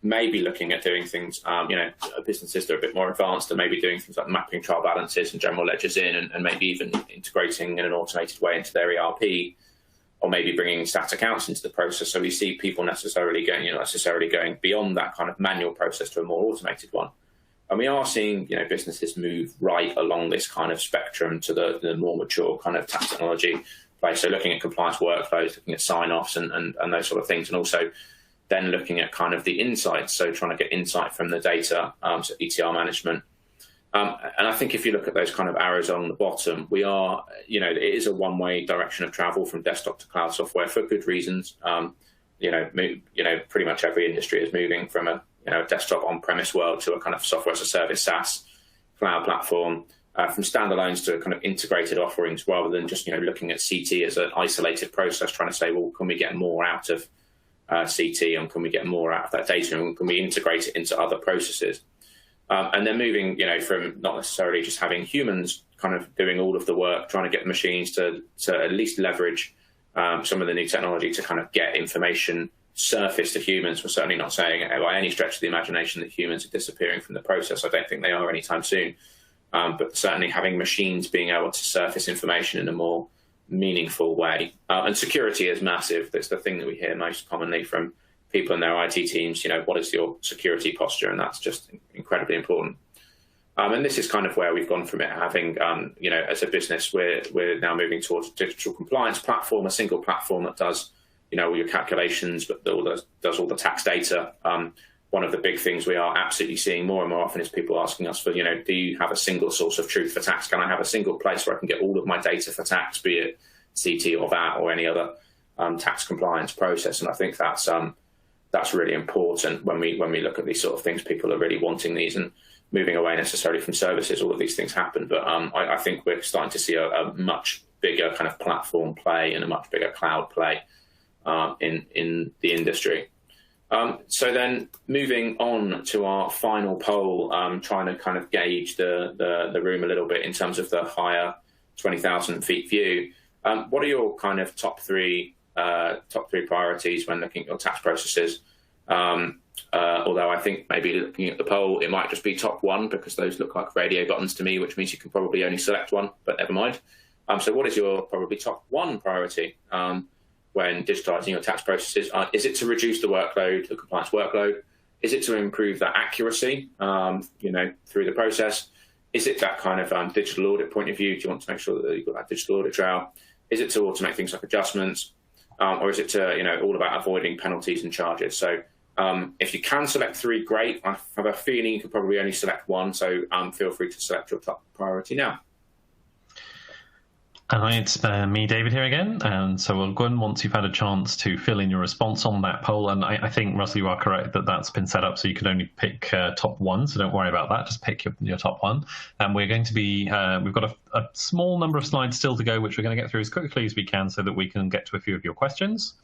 B: maybe looking at doing things, you know, businesses that are a bit more advanced and maybe doing things like mapping trial balances and general ledgers in, and maybe even integrating in an automated way into their ERP, or maybe bringing stat accounts into the process. So we see people necessarily going beyond that kind of manual process to a more automated one. And we are seeing, you know, businesses move right along this kind of spectrum to the more mature kind of tax technology place. So looking at compliance workflows, looking at sign-offs and those sort of things, and also then looking at kind of the insights. So trying to get insight from the data, so ETR management. And I think if you look at those kind of arrows on the bottom, we are, you know, it is a one-way direction of travel from desktop to cloud software for good reasons. You know, pretty much every industry is moving from a desktop on-premise world to a kind of software as a service SaaS cloud platform, from standalones to kind of integrated offerings, rather than just, you know, looking at CT as an isolated process, trying to say, well, can we get more out of CT, and can we get more out of that data, and can we integrate it into other processes? And then moving, you know, from not necessarily just having humans kind of doing all of the work, trying to get machines to at least leverage some of the new technology to kind of get information surface to humans. We're certainly not saying by any stretch of the imagination that humans are disappearing from the process. I don't think they are anytime soon. But certainly having machines being able to surface information in a more meaningful way. And security is massive. That's the thing that we hear most commonly from people in their IT teams. You know, what is your security posture? And that's just incredibly important. And this is kind of where we've gone from it having, as a business, we're now moving towards a digital compliance platform, a single platform that does, all your calculations, but does all the tax data. One of the big things we are absolutely seeing more and more often is people asking us for, do you have a single source of truth for tax? Can I have a single place where I can get all of my data for tax, be it CT or VAT or any other tax compliance process? And I think that's really important when we look at these sort of things. People are really wanting these and moving away necessarily from services. All of these things happen, but I think we're starting to see a much bigger kind of platform play and a much bigger cloud play in the industry. So then moving on to our final poll, trying to kind of gauge the room a little bit in terms of the higher 20,000 feet view. What are your kind of top three priorities when looking at your tax processes? Although I think maybe looking at the poll, it might just be top one, because those look like radio buttons to me, which means you can probably only select one, but never mind. So what is your probably top one priority when digitalising your tax processes? Is it to reduce the workload, the compliance workload? Is it to improve that accuracy, through the process? Is it that kind of digital audit point of view? Do you want to make sure that you've got that digital audit trail? Is it to automate things like adjustments? Or is it to, all about avoiding penalties and charges? So if you can select three, great. I have a feeling you could probably only select one, so feel free to select your top priority now.
A: Hi, it's me, David, here again. And so we'll go in once you've had a chance to fill in your response on that poll. And I think, Russell, you are correct that that's been set up so you can only pick top one. So don't worry about that. Just pick your top one. And we're going to be, we've got a small number of slides still to go, which we're going to get through as quickly as we can so that we can get to a few of your questions.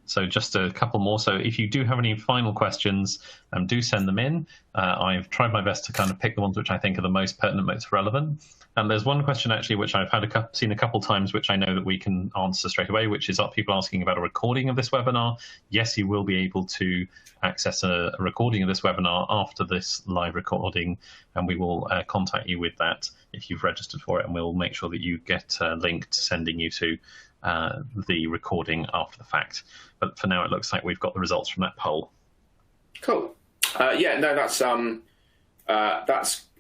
A: So just a couple more. So if you do have any final questions, do send them in. I've tried my best to kind of pick the ones which I think are the most pertinent, most relevant. And there's one question actually which I've seen a couple times, which I know that we can answer straight away, which is people asking about a recording of this webinar. Yes, you will be able to access a recording of this webinar after this live recording, and we will contact you with that if you've registered for it, and we'll make sure that you get a link to sending you to the recording after the fact. But for now, it looks like we've got the results from that poll.
B: Cool. That's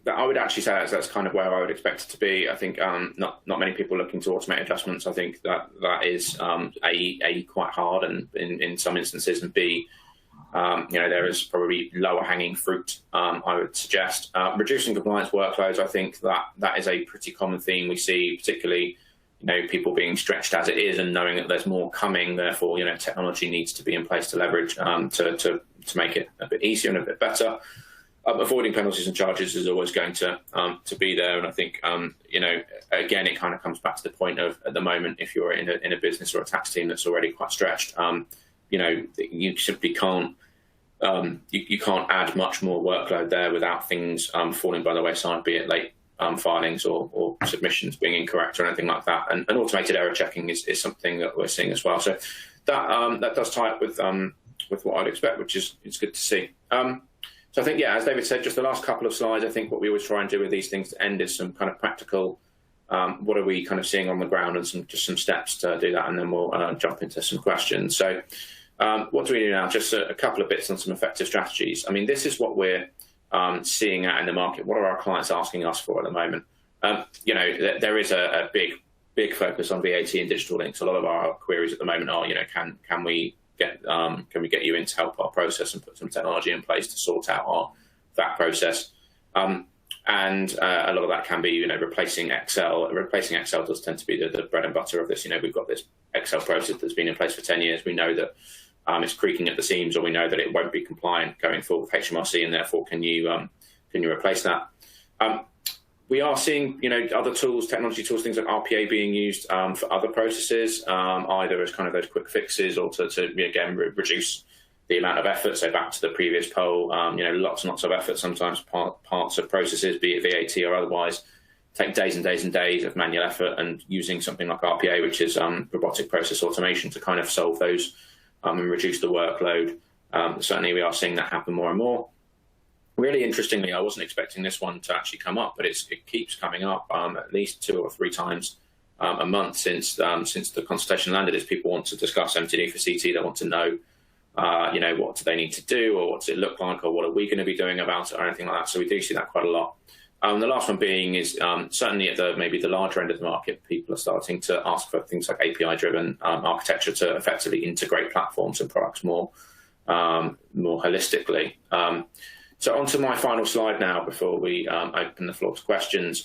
B: I would actually say that's kind of where I would expect it to be. I think not many people looking to automate adjustments. I think that is A, quite hard, and in some instances, and B, there is probably lower hanging fruit. I would suggest reducing compliance workloads. I think that is a pretty common theme we see, particularly people being stretched as it is and knowing that there's more coming. Therefore, technology needs to be in place to leverage to make it a bit easier and a bit better. Avoiding penalties and charges is always going to be there, and I think again it kind of comes back to the point of, at the moment, if you're in a business or a tax team that's already quite stretched, you simply can't you can't add much more workload there without things falling by the wayside, be it late filings or submissions being incorrect or anything like that. And automated error checking is something that we're seeing as well. So that does tie up with what I'd expect, which is it's good to see. So I think, as David said, just the last couple of slides, I think what we always try and do with these things to end is some kind of practical, what are we kind of seeing on the ground, and some steps to do that, and then we'll jump into some questions. So what do we do now? Just a couple of bits on some effective strategies. I mean, this is what we're seeing out in the market. What are our clients asking us for at the moment? There is a big focus on VAT and digital links. A lot of our queries at the moment are, can we get you in to help our process and put some technology in place to sort out our VAT process? And a lot of that can be, replacing Excel. Replacing Excel does tend to be the bread and butter of this. We've got this Excel process that's been in place for 10 years. We know that it's creaking at the seams, or we know that it won't be compliant going forward with HMRC, and therefore can you replace that? We are seeing, other tools, technology tools, things like RPA being used for other processes, either as kind of those quick fixes or to again, reduce the amount of effort. So back to the previous poll, lots and lots of effort. Sometimes parts of processes, be it VAT or otherwise, take days and days and days of manual effort, and using something like RPA, which is robotic process automation, to kind of solve those and reduce the workload. Certainly we are seeing that happen more and more. Really interestingly, I wasn't expecting this one to actually come up, but it keeps coming up at least 2 or 3 times a month since the consultation landed. As people want to discuss MTD for CT, they want to know, what do they need to do, or what does it look like, or what are we going to be doing about it, or anything like that. So we do see that quite a lot. The last one being is certainly at maybe the larger end of the market, people are starting to ask for things like API-driven architecture to effectively integrate platforms and products more holistically. So on to my final slide now before we open the floor to questions.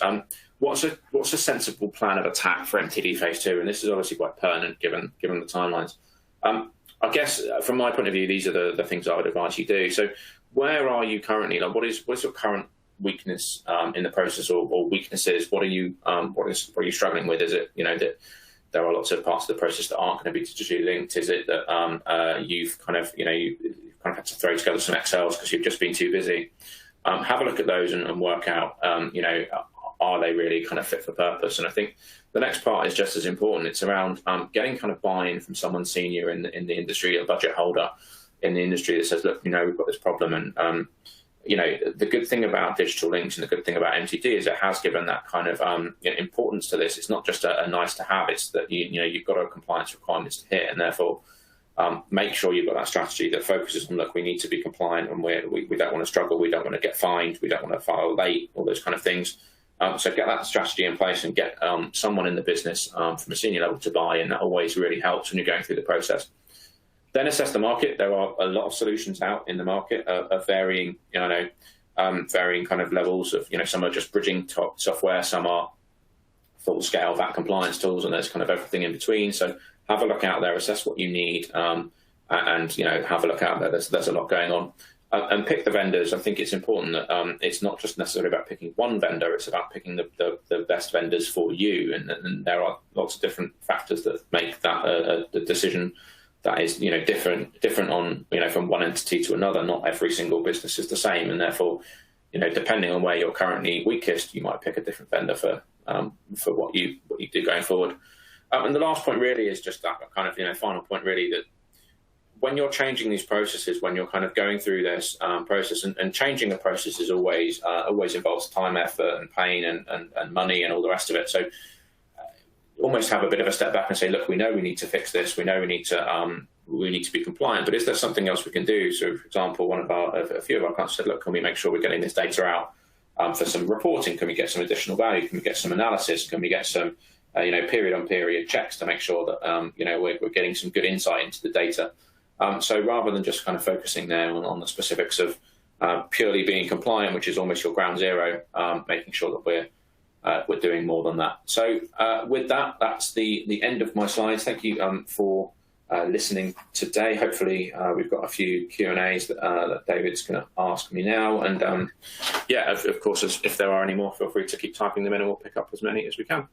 B: What's a sensible plan of attack for MTD Phase 2? And this is obviously quite pertinent given the timelines. I guess from my point of view, these are the things I would advise you do. So where are you currently? Like, what's your current weakness in the process, or weaknesses? What are you struggling with? Is it that there are lots of parts of the process that aren't going to be digitally linked? Is it that you've kind of had to throw together some Excels because you've just been too busy? Have a look at those and work out are they really kind of fit for purpose? And I think the next part is just as important. It's around getting kind of buy-in from someone senior in the industry, a budget holder in the industry that says, look, we've got this problem. And the good thing about digital links and the good thing about MTD is it has given that kind of importance to this. It's not just a nice to have. It's that you've got a compliance requirements to hit, and therefore make sure you've got that strategy that focuses on, look, we need to be compliant, and we don't want to struggle, we don't want to get fined, we don't want to file late, all those kind of things. So get that strategy in place and get someone in the business from a senior level to buy in. That always really helps when you're going through the process. Then assess the market. There are a lot of solutions out in the market of varying, varying kind of levels of, some are just bridging top software, some are full-scale VAT compliance tools, and there's kind of everything in between. So have a look out there, assess what you need, and have a look out there. There's a lot going on. And pick the vendors. I think it's important that it's not just necessarily about picking one vendor, it's about picking the best vendors for you. And there are lots of different factors that make that a decision that is different on from one entity to another. Not every single business is the same, and therefore depending on where you're currently weakest, you might pick a different vendor for what you do going forward. And the last point really is just that kind of final point really, that when you're changing these processes, when you're kind of going through this process, and changing a process is always involves time, effort, and pain, and money, and all the rest of it. So almost have a bit of a step back and say, look, we know we need to fix this. We know we need to be compliant. But is there something else we can do? So, for example, a few of our clients said, look, can we make sure we're getting this data out for some reporting? Can we get some additional value? Can we get some analysis? Can we get some period-on-period checks to make sure that we're getting some good insight into the data? So rather than just kind of focusing there on the specifics of purely being compliant, which is almost your ground zero, making sure that we're doing more than that. So with that, that's the end of my slides. Thank you for listening today. Hopefully we've got a few Q&As that David's going to ask me now. And of course, if there are any more, feel free to keep typing them in and we'll pick up as many as we can.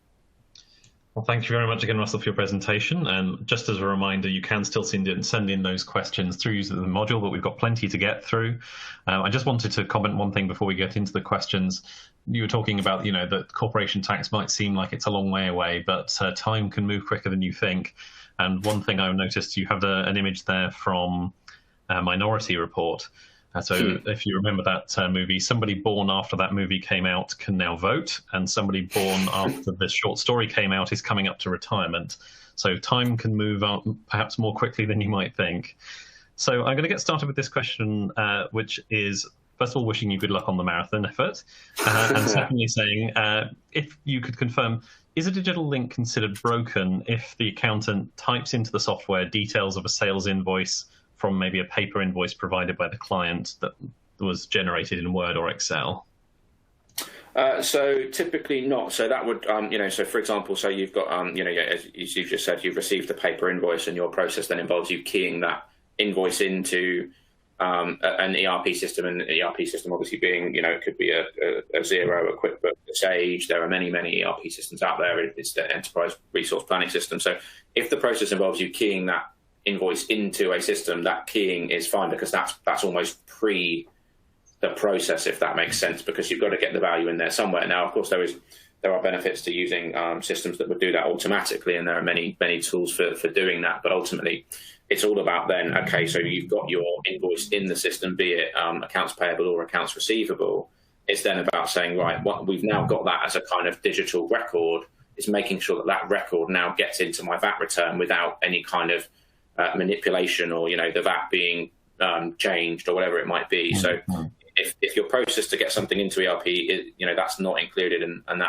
A: Well, thank you very much again, Russell, for your presentation. And just as a reminder, you can still send in those questions through using the module, but we've got plenty to get through. I just wanted to comment one thing before we get into the questions. You were talking about, that corporation tax might seem like it's a long way away, but time can move quicker than you think. And one thing I noticed, you have an image there from Minority Report. So if you remember that movie, somebody born after that movie came out can now vote, and somebody born after this short story came out is coming up to retirement. So time can move out perhaps more quickly than you might think. So I'm going to get started with this question, which is, first of all, wishing you good luck on the marathon effort, and secondly saying, if you could confirm, is a digital link considered broken if the accountant types into the software details of a sales invoice from maybe a paper invoice provided by the client that was generated in Word or Excel?
B: So typically not. So that would, so for example, so you've got, as you've just said, you've received a paper invoice, and your process then involves you keying that invoice into an ERP system, and the ERP system obviously being, it could be a Xero, a QuickBooks, a Sage. There are many ERP systems out there. It's the enterprise resource planning system. So if the process involves you keying that invoice into a system, that keying is fine, because that's almost pre the process, if that makes sense, because you've got to get the value in there somewhere. Now, of course, there are benefits to using systems that would do that automatically, and there are many tools for doing that. But ultimately, it's all about then, okay, so you've got your invoice in the system, be it accounts payable or accounts receivable. It's then about saying, right, we've now got that as a kind of digital record. It's making sure that record now gets into my VAT return without any kind of manipulation, or the VAT being changed or whatever it might be. So if if your process to get something into ERP, that's not included, and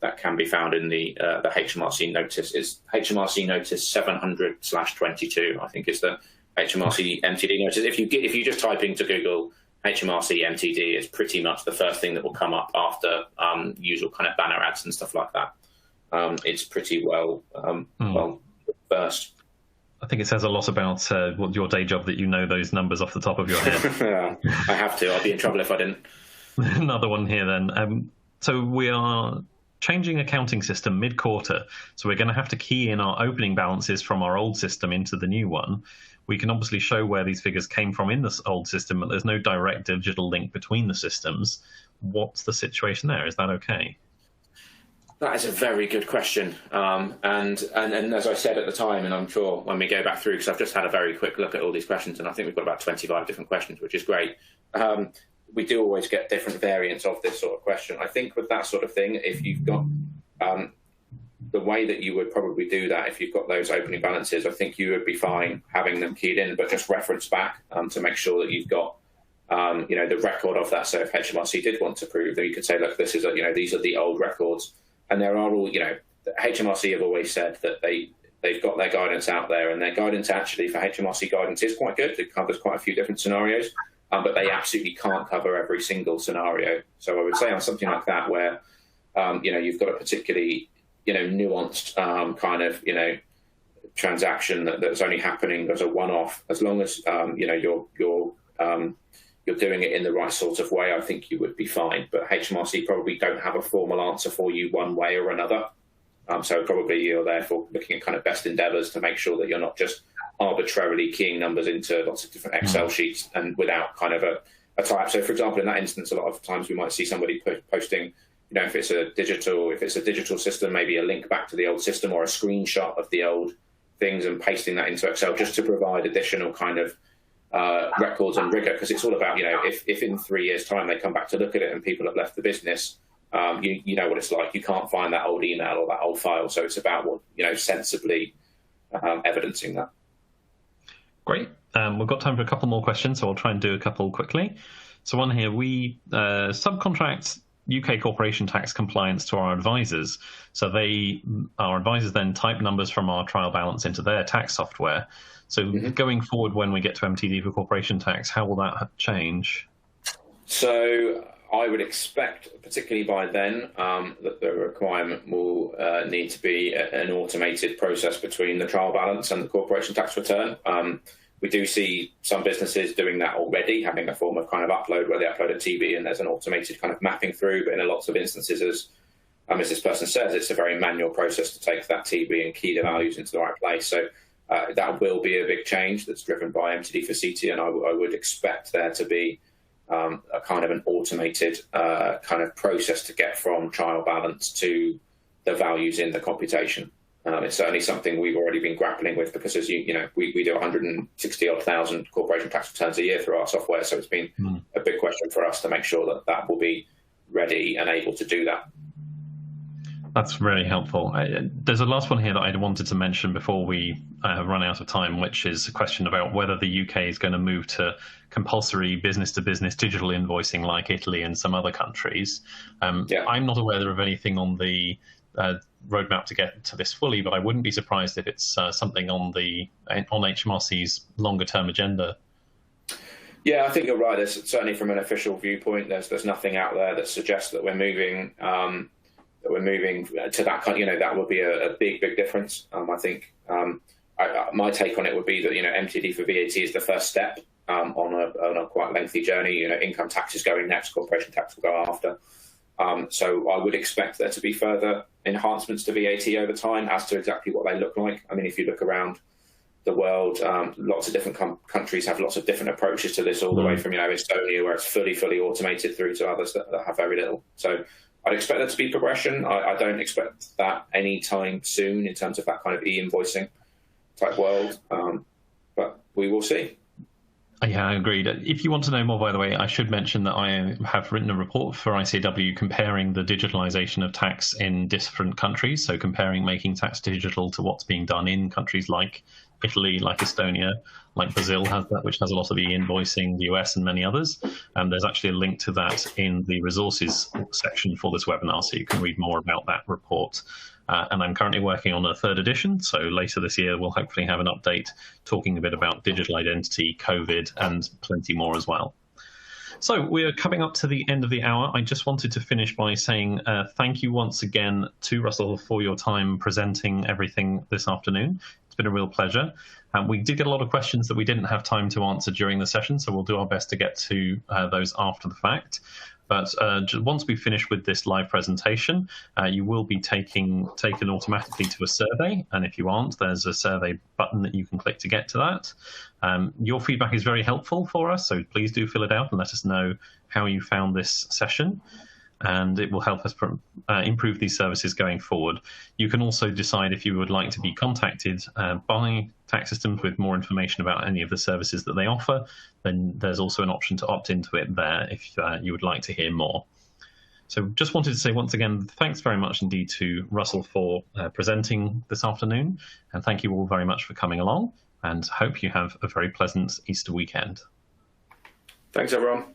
B: that can be found in the HMRC notice. Is HMRC notice 700/22? I think is the HMRC MTD notice. If you just type into Google HMRC MTD, it's pretty much the first thing that will come up after usual kind of banner ads and stuff like that. It's pretty well versed.
A: I think it says a lot about your day job that you know those numbers off the top of your head.
B: I have to. I'd be in trouble if I didn't.
A: Another one here then. So we are changing accounting system mid-quarter. So we're going to have to key in our opening balances from our old system into the new one. We can obviously show where these figures came from in this old system, but there's no direct digital link between the systems. What's the situation there? Is that okay?
B: That is a very good question. And as I said at the time, and I'm sure when we go back through, because I've just had a very quick look at all these questions, and I think we've got about 25 different questions, which is great. We do always get different variants of this sort of question. I think with that sort of thing, if you've got the way that you would probably do that, if you've got those opening balances, I think you would be fine having them keyed in, but just reference back to make sure that you've got the record of that. So if HMRC did want to prove that, you could say, look, this is these are the old records. And there are all, HMRC have always said that they've got their guidance out there, and their guidance actually for HMRC guidance is quite good. It covers quite a few different scenarios, but they absolutely can't cover every single scenario. So I would say on something like that, where you've got a particularly nuanced kind of transaction that's only happening as a one-off, as long as you're doing it in the right sort of way, I think you would be fine. But HMRC probably don't have a formal answer for you one way or another. So probably you're therefore looking at kind of best endeavours to make sure that you're not just arbitrarily keying numbers into lots of different Excel sheets and without kind of a type. So for example, in that instance, a lot of times we might see somebody posting, if it's a digital system, maybe a link back to the old system or a screenshot of the old things and pasting that into Excel just to provide additional kind of records and rigor, because it's all about if in 3 years' time they come back to look at it and people have left the business, you know what it's like. You can't find that old email or that old file, so it's about sensibly evidencing that.
A: Great. We've got time for a couple more questions, so I'll try and do a couple quickly. So one here, we subcontract UK corporation tax compliance to our advisors. So our advisors then type numbers from our trial balance into their tax software. So going forward, when we get to MTD for corporation tax, how will that change? So
B: I would expect, particularly by then, that the requirement will need to be an automated process between the trial balance and the corporation tax return. We do see some businesses doing that already, having a form of kind of upload where they upload a TB and there's an automated kind of mapping through. But in lots of instances, as this person says, it's a very manual process to take that TB and key the values into the right place. So that will be a big change that's driven by MTD for CT, and I would expect there to be a kind of an automated kind of process to get from trial balance to the values in the computation. It's certainly something we've already been grappling with, because as we do 160,000 corporation tax returns a year through our software, so it's been a big question for us to make sure that will be ready and able to do that.
A: That's really helpful. There's a last one here that I wanted to mention before we run out of time, which is a question about whether the UK is going to move to compulsory business-to-business digital invoicing like Italy and some other countries. I'm not aware of anything on the roadmap to get to this fully, but I wouldn't be surprised if it's something on HMRC's longer-term agenda.
B: Yeah, I think you're right. There's certainly from an official viewpoint, there's nothing out there that suggests that we're moving to that kind. That would be a big difference. I think my take on it would be that MTD for VAT is the first step on a quite lengthy journey. Income tax is going next, corporation tax will go after. So I would expect there to be further enhancements to VAT over time. As to exactly what they look like, I mean, if you look around the world, lots of different countries have lots of different approaches to this, all the way from Estonia, where it's fully automated, through to others that have very little. So I'd expect there to be progression. I don't expect that anytime soon in terms of that kind of e-invoicing type world, but we will see.
A: Yeah, I agreed. If you want to know more, by the way, I should mention that I have written a report for ICAW comparing the digitalization of tax in different countries. So comparing making tax digital to what's being done in countries like Italy, like Estonia, like Brazil has that, which has a lot of e-invoicing, the US and many others. There's actually a link to that in the resources section for this webinar, so you can read more about that report. And I'm currently working on a third edition, so later this year we'll hopefully have an update talking a bit about digital identity, COVID, and plenty more as well. So we're coming up to the end of the hour. I just wanted to finish by saying thank you once again to Russell for your time presenting everything this afternoon. It's been a real pleasure. We did get a lot of questions that we didn't have time to answer during the session, so we'll do our best to get to those after the fact. But once we finish with this live presentation, you will be taken automatically to a survey. And if you aren't, there's a survey button that you can click to get to that. Your feedback is very helpful for us, so please do fill it out and let us know how you found this session. And it will help us improve these services going forward. You can also decide if you would like to be contacted by tax systems with more information about any of the services that they offer. Then there's also an option to opt into it there if you would like to hear more. So just wanted to say once again, thanks very much indeed to Russell for presenting this afternoon. And thank you all very much for coming along, and hope you have a very pleasant Easter weekend.
B: Thanks, everyone.